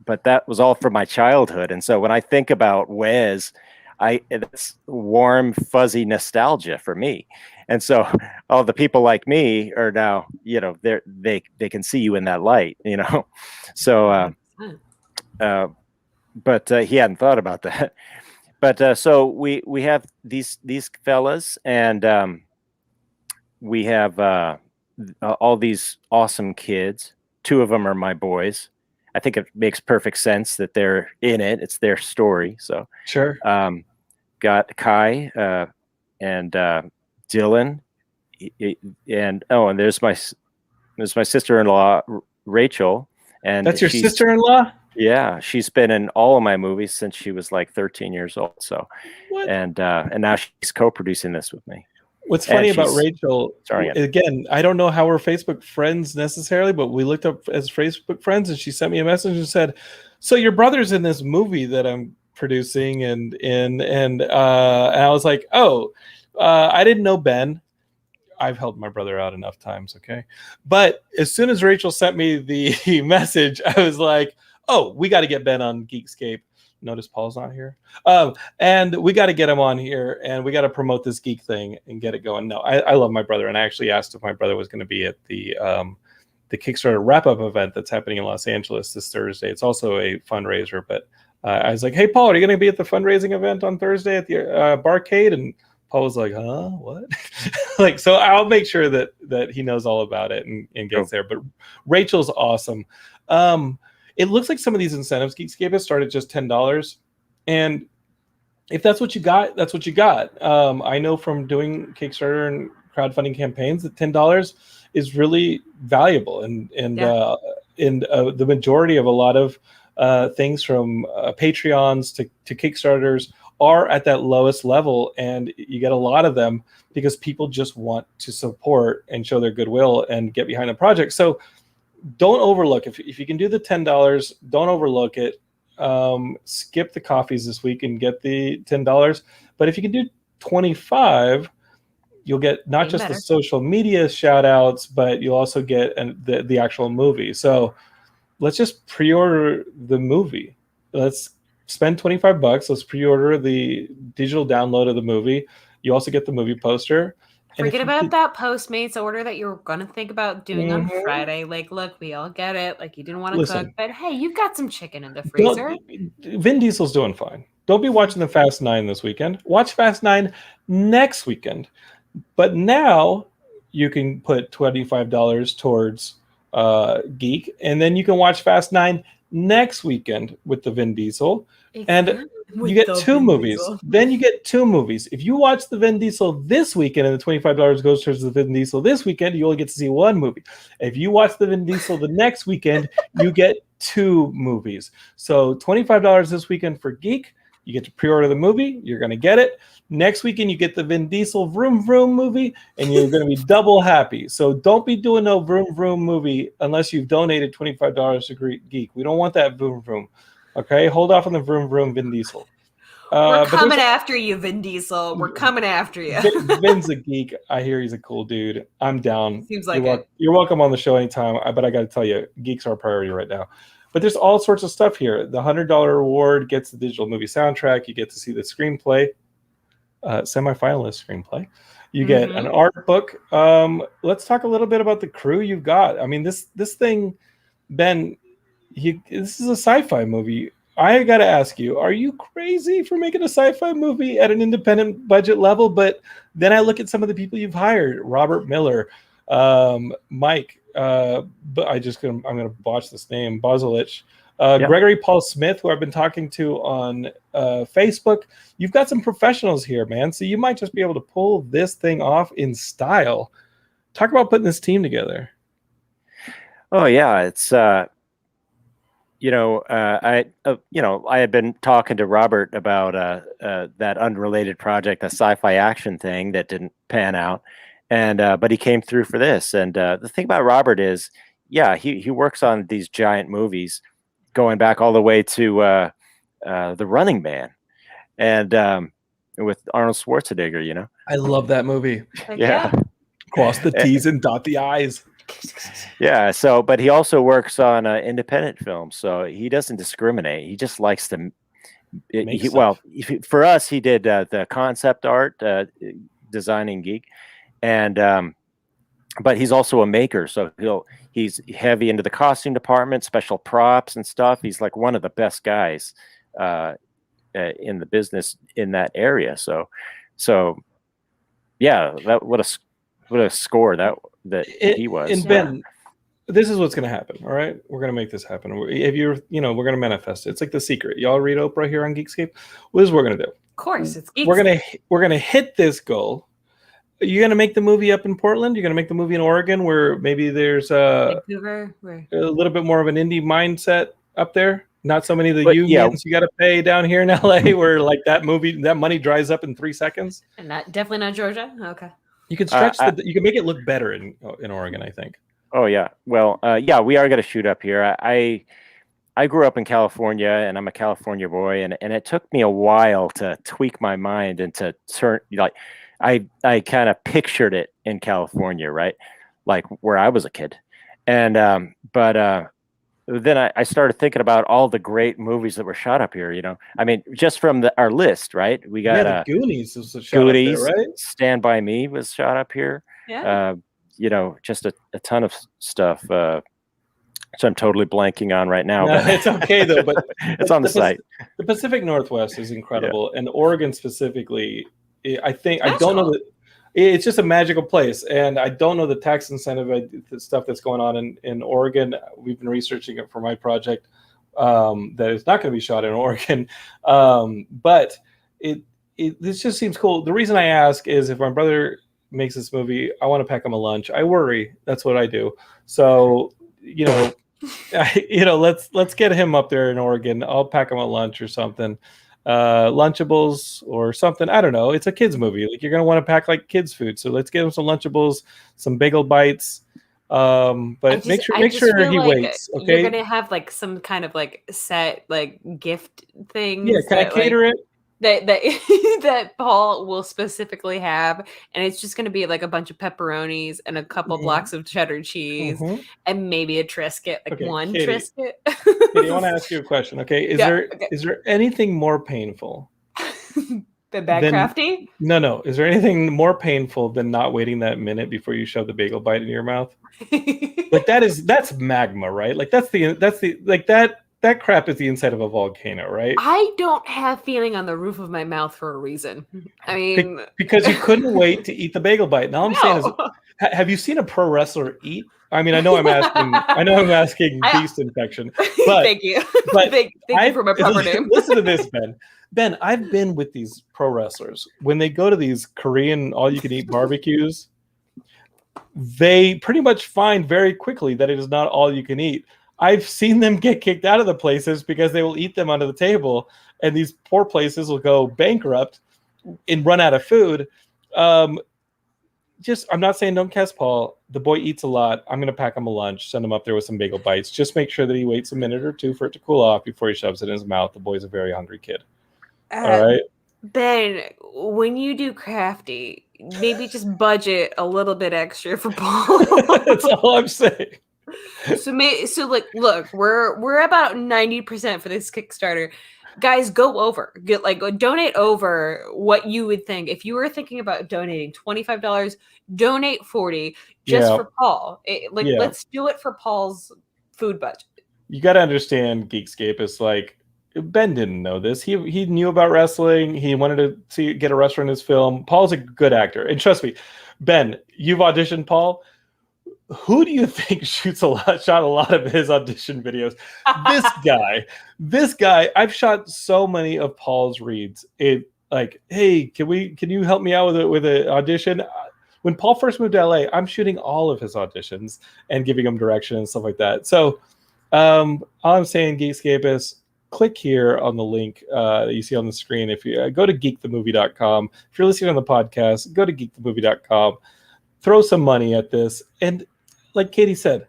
that was all from my childhood. And so when I think about Wes, it's warm, fuzzy nostalgia for me. And so all the people like me are now, they can see you in that light, So, but he hadn't thought about that. But so we have these fellas, and we have all these awesome kids. Two of them are my boys. I think it makes perfect sense that they're in it. It's their story. So Sure. Got Kai and Dylan, and there's my sister-in-law Rachel. And that's your sister-in-law? Yeah, she's been in all of my movies since she was like 13 years old. So, what? And now she's co-producing this with me. What's funny about Rachel, again, I don't know how we're Facebook friends necessarily, but we looked up as Facebook friends, and she sent me a message and said, "So your brother's in this movie that I'm producing," and I was like, "Oh, I didn't know Ben. I've helped my brother out enough times, okay?" But as soon as Rachel sent me the message, I was like, "Oh, we got to get Ben on Geekscape." Notice Paul's not here. And we got to get him on here, and we got to promote this geek thing and get it going. No, I love my brother, and I actually asked if my brother was going to be at the Kickstarter wrap-up event that's happening in Los Angeles this Thursday. It's also a fundraiser, but I was like, "Hey, Paul, are you going to be at the fundraising event on Thursday at the Barcade?" And Paul was like, "Huh, what?" So I'll make sure that he knows all about it and gets there. But Rachel's awesome. It looks like some of these incentives Geekscape has started just $10, and if that's what you got, that's what you got. I know from doing Kickstarter and crowdfunding campaigns that $10 is really valuable, and the majority of a lot of things from Patreons to Kickstarters are at that lowest level, and you get a lot of them because people just want to support and show their goodwill and get behind the project. So don't overlook, if you can do the $10, don't overlook it. Skip the coffees this week and get the $10. But if you can do 25, you'll get not just the social media shout outs, but you'll also get the actual movie. So let's just pre-order the movie. Let's spend $25. Let's pre-order the digital download of the movie. You also get the movie poster. Forget about that Postmates order that you were going to think about doing on Friday. Like, look, we all get it. Like, you didn't want to cook, but hey, you've got some chicken in the freezer. Vin Diesel's doing fine. Don't be watching the Fast 9 this weekend. Watch Fast 9 next weekend. But now you can put $25 towards Geek, and then you can watch Fast 9 next weekend with the Vin Diesel. And you get two movies. Then you get two movies. If you watch the Vin Diesel this weekend and the $25 goes towards the Vin Diesel this weekend, you only get to see one movie. If you watch the Vin Diesel the next weekend, you get two movies. So $25 this weekend for Geek. You get to pre-order the movie. You're going to get it. Next weekend, you get the Vin Diesel Vroom Vroom movie, and you're going to be double happy. So don't be doing no Vroom Vroom movie unless you've donated $25 to Geek. We don't want that Vroom Vroom. Okay, hold off on the Vroom Vroom Vin Diesel. We're coming after you, Vin Diesel. We're coming after you. Vin's a geek. I hear he's a cool dude. I'm down. Seems like it. You're welcome on the show anytime. But I got to tell you, geeks are a priority right now. But there's all sorts of stuff here. The $100 reward gets the digital movie soundtrack. You get to see the screenplay, semi-finalist screenplay. You get an art book. Let's talk a little bit about the crew you've got. I mean, this thing, Ben. This is a sci-fi movie. I got to ask you, are you crazy for making a sci-fi movie at an independent budget level? But then I look at some of the people you've hired, Robert Miller, Mike, but I'm going to botch this name, Bozulich, Gregory Paul Smith, who I've been talking to on Facebook. You've got some professionals here, man. So you might just be able to pull this thing off in style. Talk about putting this team together. Oh yeah, it's I had been talking to Robert about that unrelated project, a sci-fi action thing that didn't pan out, and but he came through for this. And the thing about Robert is, yeah, he works on these giant movies, going back all the way to The Running Man, and with Arnold Schwarzenegger. I love that movie. Yeah. Cross the T's and dot the I's. Yeah. So, but he also works on independent films, so he doesn't discriminate. He just likes to. For us, he did the concept art, designing Geek, and but he's also a maker. So he's heavy into the costume department, special props and stuff. He's like one of the best guys in the business in that area. So yeah, what a score that he was. And Ben, this is what's going to happen. All right, we're going to make this happen. If we're going to manifest it. It's like The Secret. Y'all read Oprah here on Geekscape. What is we're going to do? Of course, it's Geekscape. We're gonna hit this goal. You're going to make the movie up in Portland. You're going to make the movie in Oregon, where maybe there's a little bit more of an indie mindset up there. Not so many of the unions you got to pay down here in LA, where like that money dries up in 3 seconds. And definitely not Georgia. Okay. You can stretch you can make it look better in Oregon, I think. Oh yeah. Well, we are going to shoot up here. I grew up in California, and I'm a California boy, and it took me a while to tweak my mind and to turn I kind of pictured it in California, right? Like where I was a kid. And but then I started thinking about all the great movies that were shot up here, I mean, just from our list, right? We got Goonies was shot Goonies, up there, right? Stand By Me was shot up here. Yeah. Just a ton of stuff. So I'm totally blanking on right now. No, but it's okay though, but it's on the site. The Pacific Northwest is incredible, and Oregon specifically. I don't know that it's just a magical place, and I don't know the tax incentive the stuff that's going on in Oregon. We've been researching it for my project that is not going to be shot in Oregon, but this just seems cool. The reason I ask is if my brother makes this movie, I want to pack him a lunch. I worry. That's what I do. So let's get him up there in Oregon. I'll pack him a lunch or something. Lunchables or something. I don't know. It's a kids movie. Like you're gonna want to pack like kids food. So let's get him some Lunchables, some bagel bites. But make sure he waits. Okay. You're gonna have like some kind of like set like gift thing. Yeah, can I cater it? That Paul will specifically have, and it's just going to be like a bunch of pepperonis and a couple blocks of cheddar cheese and maybe a Triscuit, one Katie, Triscuit. Katie, I want to ask you a question. Okay, is there anything more painful than crafty? No. Is there anything more painful than not waiting that minute before you shove the bagel bite in your mouth? Like that's magma, right? Like that's the like that crap is the inside of a volcano, right? I don't have feeling on the roof of my mouth for a reason. I mean, because you couldn't wait to eat the bagel bite. Now I'm saying is, have you seen a pro wrestler eat? I mean, I know I'm asking beast infection. But, thank you. But thank you for my proper name. Listen to this, Ben. Ben, I've been with these pro wrestlers. When they go to these Korean all-you-can-eat barbecues, they pretty much find very quickly that it is not all you can eat. I've seen them get kicked out of the places because they will eat them under the table, and these poor places will go bankrupt and run out of food. I'm not saying don't cast Paul. The boy eats a lot. I'm going to pack him a lunch, send him up there with some bagel bites. Just make sure that he waits a minute or two for it to cool off before he shoves it in his mouth. The boy's a very hungry kid. All right. Ben, when you do crafty, maybe just budget a little bit extra for Paul. That's all I'm saying. Look, we're about 90% for this Kickstarter. Guys, go donate over what you would think. If you were thinking about donating $25, donate $40 just for Paul. Let's do it for Paul's food budget. You got to understand, Geekscape is like, Ben didn't know this. He knew about wrestling. He wanted to get a wrestler in his film. Paul's a good actor. And trust me, Ben, you've auditioned Paul. who do you think shot a lot of his audition videos? This guy. I've shot so many of Paul's reads. It like, hey, can you help me out with an audition? When Paul first moved to LA, I'm shooting all of his auditions and giving him direction and stuff like that. So all I'm saying, Geekscape, is click here on the link that you see on the screen. If you go to geekthemovie.com, if you're listening on the podcast, go to geekthemovie.com, throw some money at this. And like Katie said,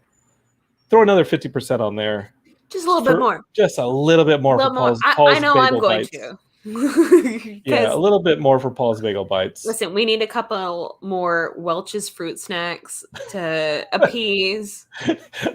throw another 50% on there. Just a little bit more. Just a little bit more for Paul's I know I'm going bites. to. Yeah, a little bit more for Paul's bagel bites. Listen, we need a couple more Welch's fruit snacks to appease.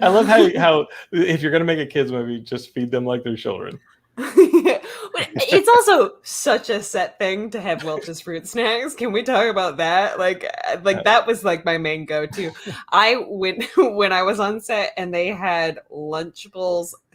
I love how if you're gonna make a kids movie, just feed them like they're children. It's also such a set thing to have Welch's fruit snacks. Can we talk about that? Like that was like my main go-to. I went when I was on set and they had Lunchables /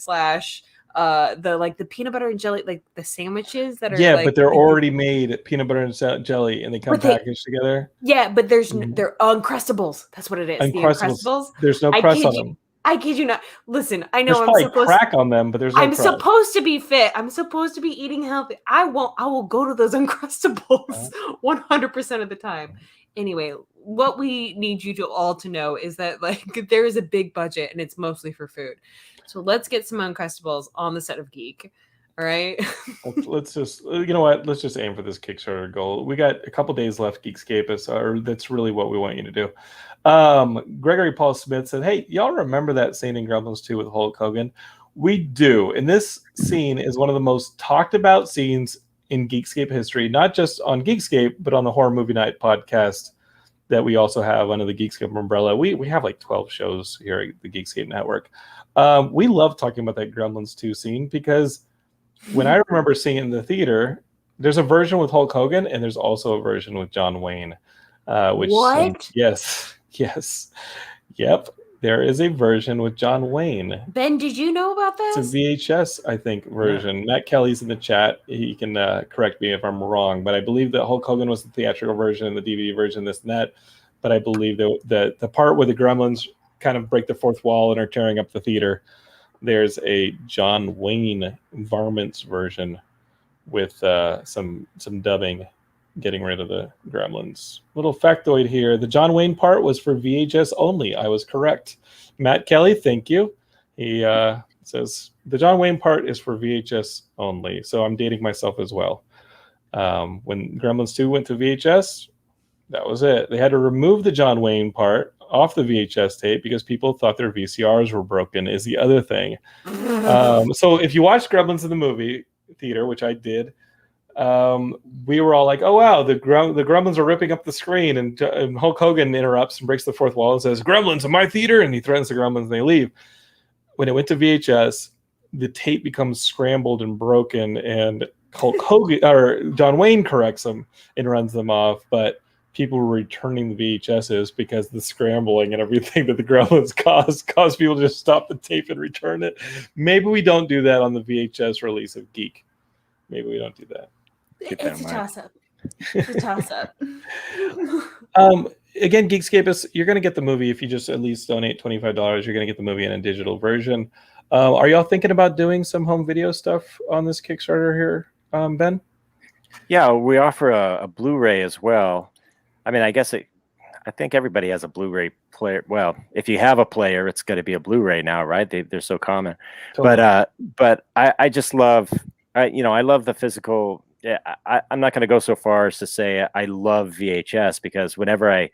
the peanut butter and jelly, like the sandwiches that are but they're already made peanut butter and jelly and they come packaged together. Yeah, but they're Uncrustables. That's what it is. Uncrustables. There's no crust on them. I kid you not. Listen, I know there's probably crack on them, but there's no I'm crust. supposed to be fit. I'm supposed to be eating healthy. I will go to those Uncrustables 100% of the time. Anyway, what we need you all to know is that like there is a big budget and it's mostly for food. So let's get some Uncrustables on the set of Geek. All right. let's just, you know what? Let's just aim for this Kickstarter goal. We got a couple days left, Geekscape, or that's really what we want you to do. Gregory Paul Smith said, hey, y'all remember that scene in Gremlins 2 with Hulk Hogan? We do. And this scene is one of the most talked about scenes in Geekscape history, not just on Geekscape, but on the Horror Movie Night podcast that we also have under the Geekscape umbrella. We have like 12 shows here at the Geekscape Network. We love talking about that Gremlins 2 scene because when I remember seeing it in the theater, there's a version with Hulk Hogan and there's also a version with John Wayne. What? Yes. Yep. There is a version with John Wayne. Ben, did you know about this? It's a VHS, I think, version. Yeah. Matt Kelly's in the chat. He can correct me if I'm wrong, but I believe that Hulk Hogan was the theatrical version and the DVD version, this and that. But I believe that the part where the Gremlins kind of break the fourth wall and are tearing up the theater, there's a John Wayne Varmints version with some dubbing, getting rid of the Gremlins. Little factoid here: the John Wayne part was for VHS only. I was correct. Matt Kelly, thank you. He says the John Wayne part is for VHS only. So I'm dating myself as well. When Gremlins 2 went to VHS, that was it. They had to remove the John Wayne part off the VHS tape because people thought their VCRs were broken, is the other thing. So if you watch Gremlins in the movie theater, which I did, we were all like, oh wow, the Gremlins are ripping up the screen, and Hulk Hogan interrupts and breaks the fourth wall and says, Gremlins in my theater, and he threatens the Gremlins and they leave. When it went to VHS, the tape becomes scrambled and broken, and Hulk Hogan or John Wayne corrects them and runs them off, but people were returning the VHSs because the scrambling and everything that the Gremlins caused people to just stop the tape and return it. Maybe we don't do that on the VHS release of Geek. Maybe we don't do that. It's a toss-up. It's a toss-up. Again, Geekscapists, you're going to get the movie if you just at least donate $25. You're going to get the movie in a digital version. Are y'all thinking about doing some home video stuff on this Kickstarter here, Ben? Yeah, we offer a Blu-ray as well. I mean, I think everybody has a Blu-ray player. Well, if you have a player, it's going to be a Blu-ray now, right? They're so common. Totally. But I just love, I love the physical. Yeah, I'm not going to go so far as to say I love VHS, because whenever I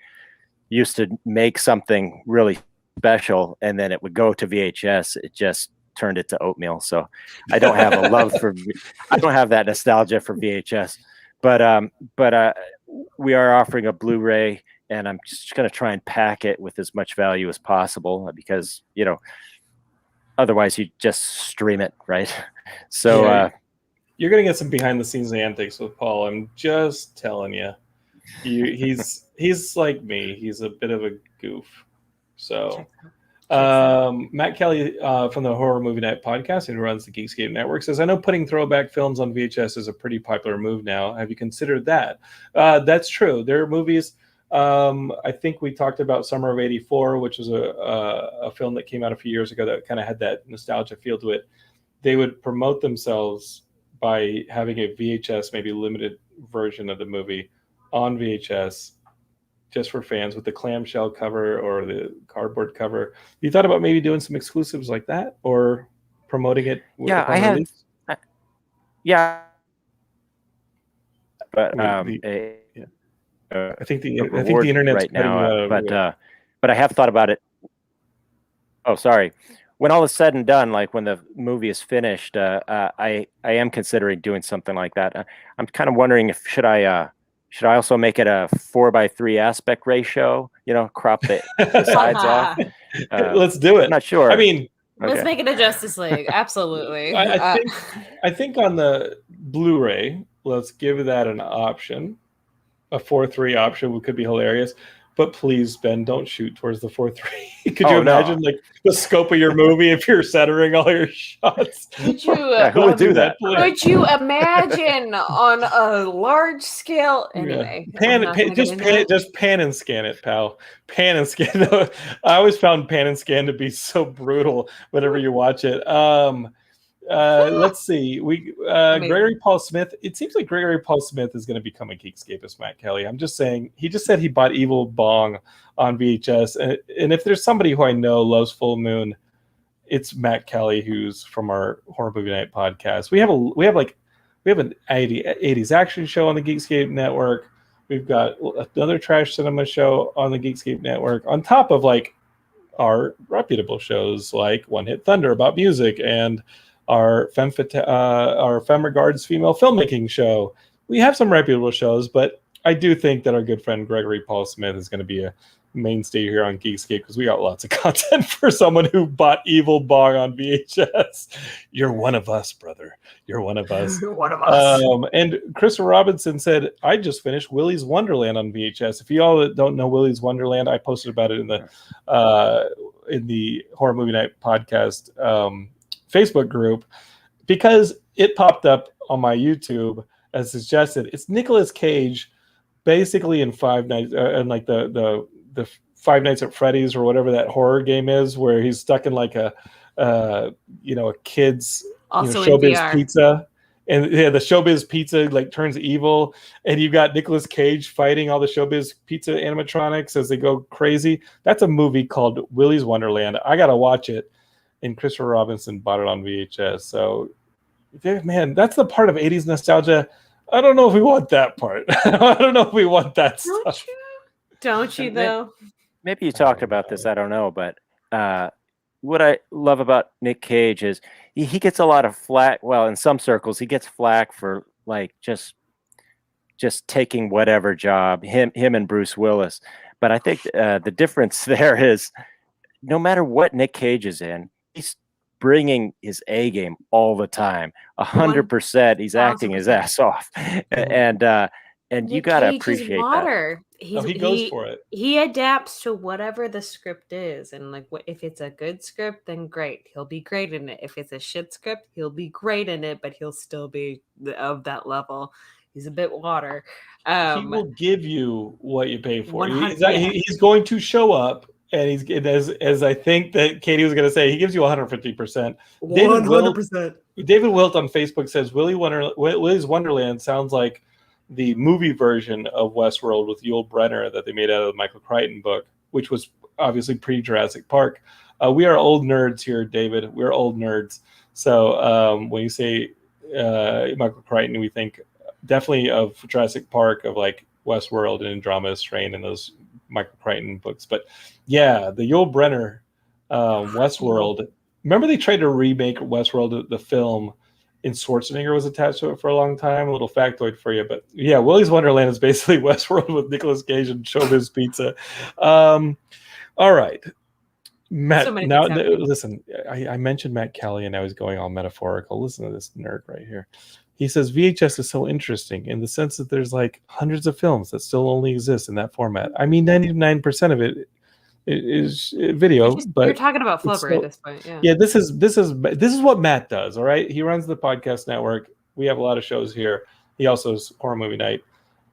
used to make something really special and then it would go to VHS, it just turned it to oatmeal. So I don't have a love for. I don't have that nostalgia for VHS. But we are offering a Blu-ray, and I'm just going to try and pack it with as much value as possible, because otherwise you just stream it, right? So you're going to get some behind-the-scenes antics with Paul. I'm just telling you. He's like me. He's a bit of a goof. So Matt Kelly from the Horror Movie Night podcast, who runs the Geekscape Network, says, I know putting throwback films on VHS is a pretty popular move now. Have you considered that? That's true. There are movies. I think we talked about Summer of '84, which was a film that came out a few years ago that kind of had that nostalgia feel to it. They would promote themselves by having a VHS, maybe limited version of the movie on VHS just for fans with the clamshell cover or the cardboard cover. You thought about maybe doing some exclusives like that or promoting it Yeah, upon release? Yeah. But I think the reward internet's right cutting you now, out. but I have thought about it. Oh, sorry. When all is said and done, like when the movie is finished, I am considering doing something like that. I'm kind of wondering if should I also make it a 4:3 aspect ratio? You know, crop the sides off. Let's do it. I'm not sure. I mean, let's make it a Justice League. Absolutely. I think on the Blu-ray, let's give that an option. A 4:3 option could be hilarious. But please, Ben, don't shoot towards the 4:3. Could you imagine like the scope of your movie if you're centering all your shots? Could you? Who would do that? Could you imagine on a large scale? Anyway, just pan and scan it, pal. Pan and scan. I always found pan and scan to be so brutal whenever you watch it. Let's see. Gregory Paul Smith. It seems like Gregory Paul Smith is going to become a Geekscapist, Matt Kelly. I'm just saying. He just said he bought Evil Bong on VHS, and if there's somebody who I know loves Full Moon, it's Matt Kelly, who's from our Horror Movie Night podcast. We have an 80s action show on the Geekscape network. We've got another trash cinema show on the Geekscape network, on top of like our reputable shows like One Hit Thunder about music and our Femme Regards female filmmaking show. We have some reputable shows, but I do think that our good friend Gregory Paul Smith is going to be a mainstay here on Geekscape because we got lots of content for someone who bought Evil Bong on VHS. You're one of us, brother. You're one of us. You're one of us. And Christopher Robinson said, I just finished Willy's Wonderland on VHS. If you all don't know Willy's Wonderland, I posted about it in the Horror Movie Night podcast Facebook group because it popped up on my YouTube as suggested. It's Nicolas Cage basically in Five Nights and like the Five Nights at Freddy's or whatever that horror game is, where he's stuck in like a kid's showbiz pizza, and the showbiz pizza like turns evil, and you've got Nicolas Cage fighting all the showbiz pizza animatronics as they go crazy. That's a movie called Willy's Wonderland. I gotta watch it. And Christopher Robinson bought it on VHS. So, man, that's the part of 80s nostalgia. I don't know if we want that part. I don't know if we want that stuff. Don't you though? Maybe you talked about this. I don't know. But what I love about Nick Cage is he gets a lot of flack. Well, in some circles, he gets flack for like just taking whatever job, him and Bruce Willis. But I think the difference there is no matter what Nick Cage is in, he's bringing his A game all the time. 100%. He's acting his ass off, and you gotta appreciate that. He goes for it. He adapts to whatever the script is, and like, if it's a good script, then great, he'll be great in it. If it's a shit script, he'll be great in it, but he'll still be of that level. He's a bit water. He will give you what you pay for. He's going to show up. And as I think that Katie was going to say, he gives you 150%. 100%. David Wilt on Facebook says Willy's Wonderland sounds like the movie version of Westworld with Yul Brynner that they made out of the Michael Crichton book, which was obviously pre-Jurassic Park. We are old nerds here, David. We're old nerds. So when you say Michael Crichton, we think definitely of Jurassic Park, of like Westworld and Andromeda Strain and those Michael Crichton books. But yeah, the Yul Brynner Westworld. Remember they tried to remake Westworld, the film, and Schwarzenegger was attached to it for a long time. A little factoid for you. But yeah, Willy's Wonderland is basically Westworld with Nicolas Cage and Showbiz Pizza. All right. Matt, now listen, I mentioned Matt Kelly and now he's going all metaphorical. Listen to this nerd right here. He says VHS is so interesting in the sense that there's like hundreds of films that still only exist in that format. I mean, 99% of it is video, but you're talking about Flubber at this point. Yeah, this is what Matt does. All right, he runs the podcast network. We have a lot of shows here. He also is Horror Movie Night.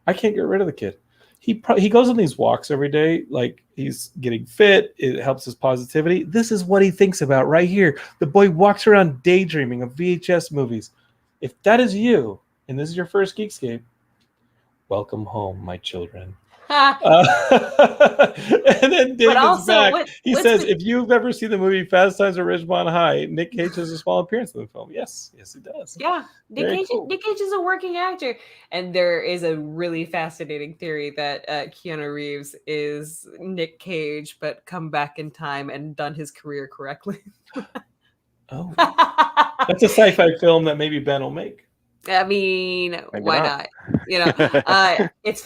I can't get rid of the kid. he goes on these walks every day, like he's getting fit. It helps his positivity. This is what he thinks about right here. The boy walks around daydreaming of VHS movies. If that is you, and this is your first Geekscape, welcome home, my children. And then David's back. He says, if you've ever seen the movie Fast Times at Ridgemont High, Nick Cage has a small appearance in the film. Yes, he does. Yeah, Nick Cage is a working actor. And there is a really fascinating theory that Keanu Reeves is Nick Cage, but come back in time and done his career correctly. Oh, that's a sci-fi film that maybe Ben will make. I mean, maybe why not? You know, it's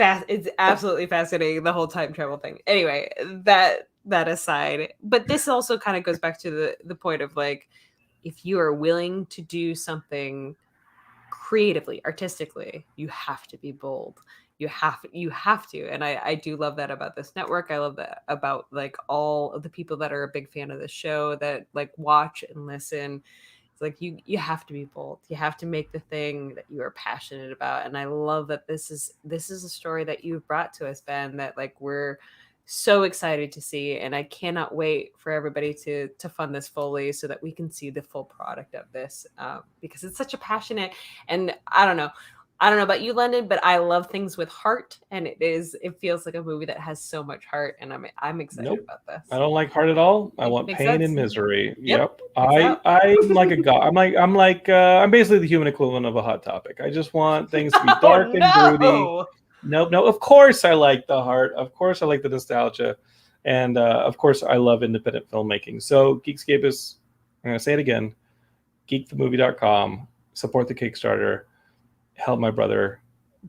absolutely fascinating, the whole time travel thing. Anyway, that aside, but this also kind of goes back to the point of like, if you are willing to do something creatively, artistically, you have to be bold. You have to. And I do love that about this network. I love that about like all of the people that are a big fan of the show that like watch and listen. Like you have to be bold. You have to make the thing that you are passionate about. And I love that this is a story that you've brought to us, Ben, that like we're so excited to see. And I cannot wait for everybody to fund this fully so that we can see the full product of this, because it's such a passionate, and I don't know about you, London, but I love things with heart, and it feels like a movie that has so much heart, and I'm excited about this. I don't like heart at all. I want pain and misery. Yep. I'm like a god. I'm basically the human equivalent of a Hot Topic. I just want things to be dark and broody. Nope. Of course I like the heart. Of course I like the nostalgia. And of course I love independent filmmaking. So Geekscape is, I'm going to say it again, geekthemovie.com. Support the Kickstarter. Help my brother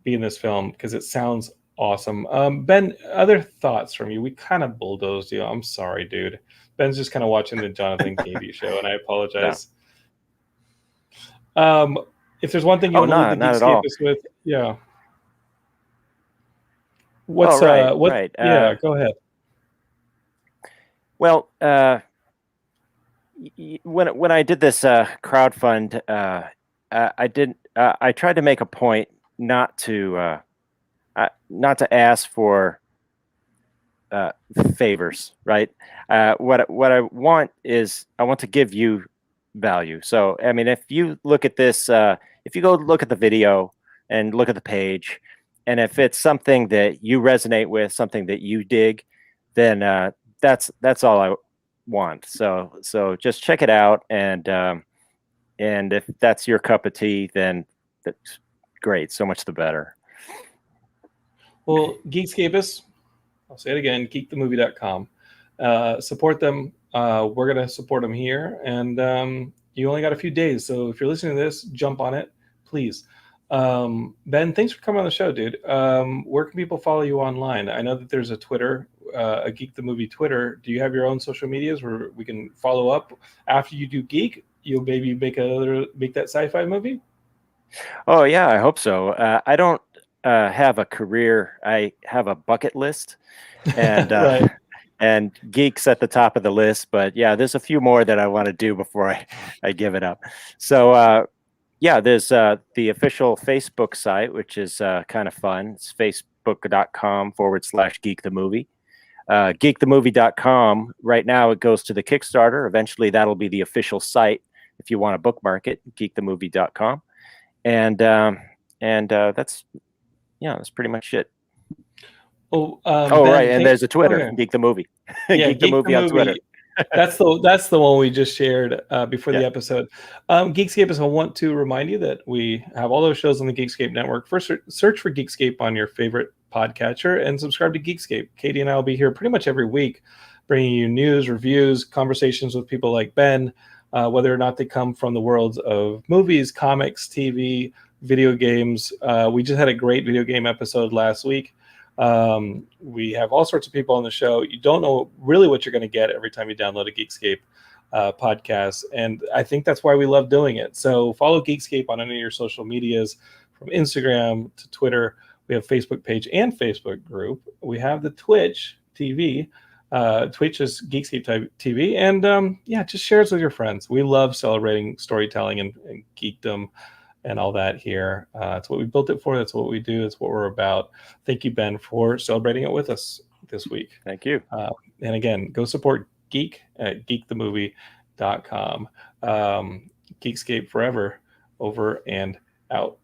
be in this film because it sounds awesome. Ben, other thoughts from you? We kind of bulldozed you. I'm sorry, dude. Ben's just kind of watching the Jonathan TV show, and I apologize. If there's one thing you want to leave the Geekscape is with, yeah. What's right. Yeah, go ahead. Well, when I did this crowdfund, I tried to make a point not to ask for favors, right? What I want is I want to give you value. So, I mean, if you look at this, if you go look at the video and look at the page, and if it's something that you resonate with, something that you dig, then that's all I want. So just check it out, and if that's your cup of tea, then that's great. So much the better. Well, Geekscapists, I'll say it again, geekthemovie.com. Support them. We're going to support them here. And you only got a few days. So if you're listening to this, jump on it, please. Ben, thanks for coming on the show, dude. Where can people follow you online? I know that there's a Twitter, a Geek the Movie Twitter. Do you have your own social medias where we can follow up after you do Geek? You'll maybe make that sci-fi movie? Oh yeah, I hope so. I don't have a career. I have a bucket list, and right. And Geek's at the top of the list. But yeah, there's a few more that I want to do before I give it up. So yeah, there's the official Facebook site, which is kind of fun. It's facebook.com/Geek the Movie. Geekthemovie.com. Right now, it goes to the Kickstarter. Eventually, that'll be the official site if you want to bookmark it. Geekthemovie.com. And that's pretty much it. Oh, right, and there's a Twitter, Geek the Movie. Yeah, Geek the Movie on Twitter. That's the one we just shared before the episode. Geekscape, I want to remind you that we have all those shows on the Geekscape network. First, search for Geekscape on your favorite podcatcher and subscribe to Geekscape. Katie and I will be here pretty much every week, bringing you news, reviews, conversations with people like Ben, whether or not they come from the worlds of movies, comics, TV, video games. We just had a great video game episode last week. We have all sorts of people on the show. You don't know really what you're going to get every time you download a Geekscape podcast. And I think that's why we love doing it. So follow Geekscape on any of your social medias, from Instagram to Twitter. We have Facebook page and Facebook group. We have the Twitch TV. Twitch is Geekscape TV. And just share us with your friends. We love celebrating storytelling and geekdom. and all that here. That's what we built it for. That's what we do. That's what we're about. Thank you, Ben, for celebrating it with us this week. Thank you. And again, go support Geek at geekthemovie.com. Geekscape forever, over and out.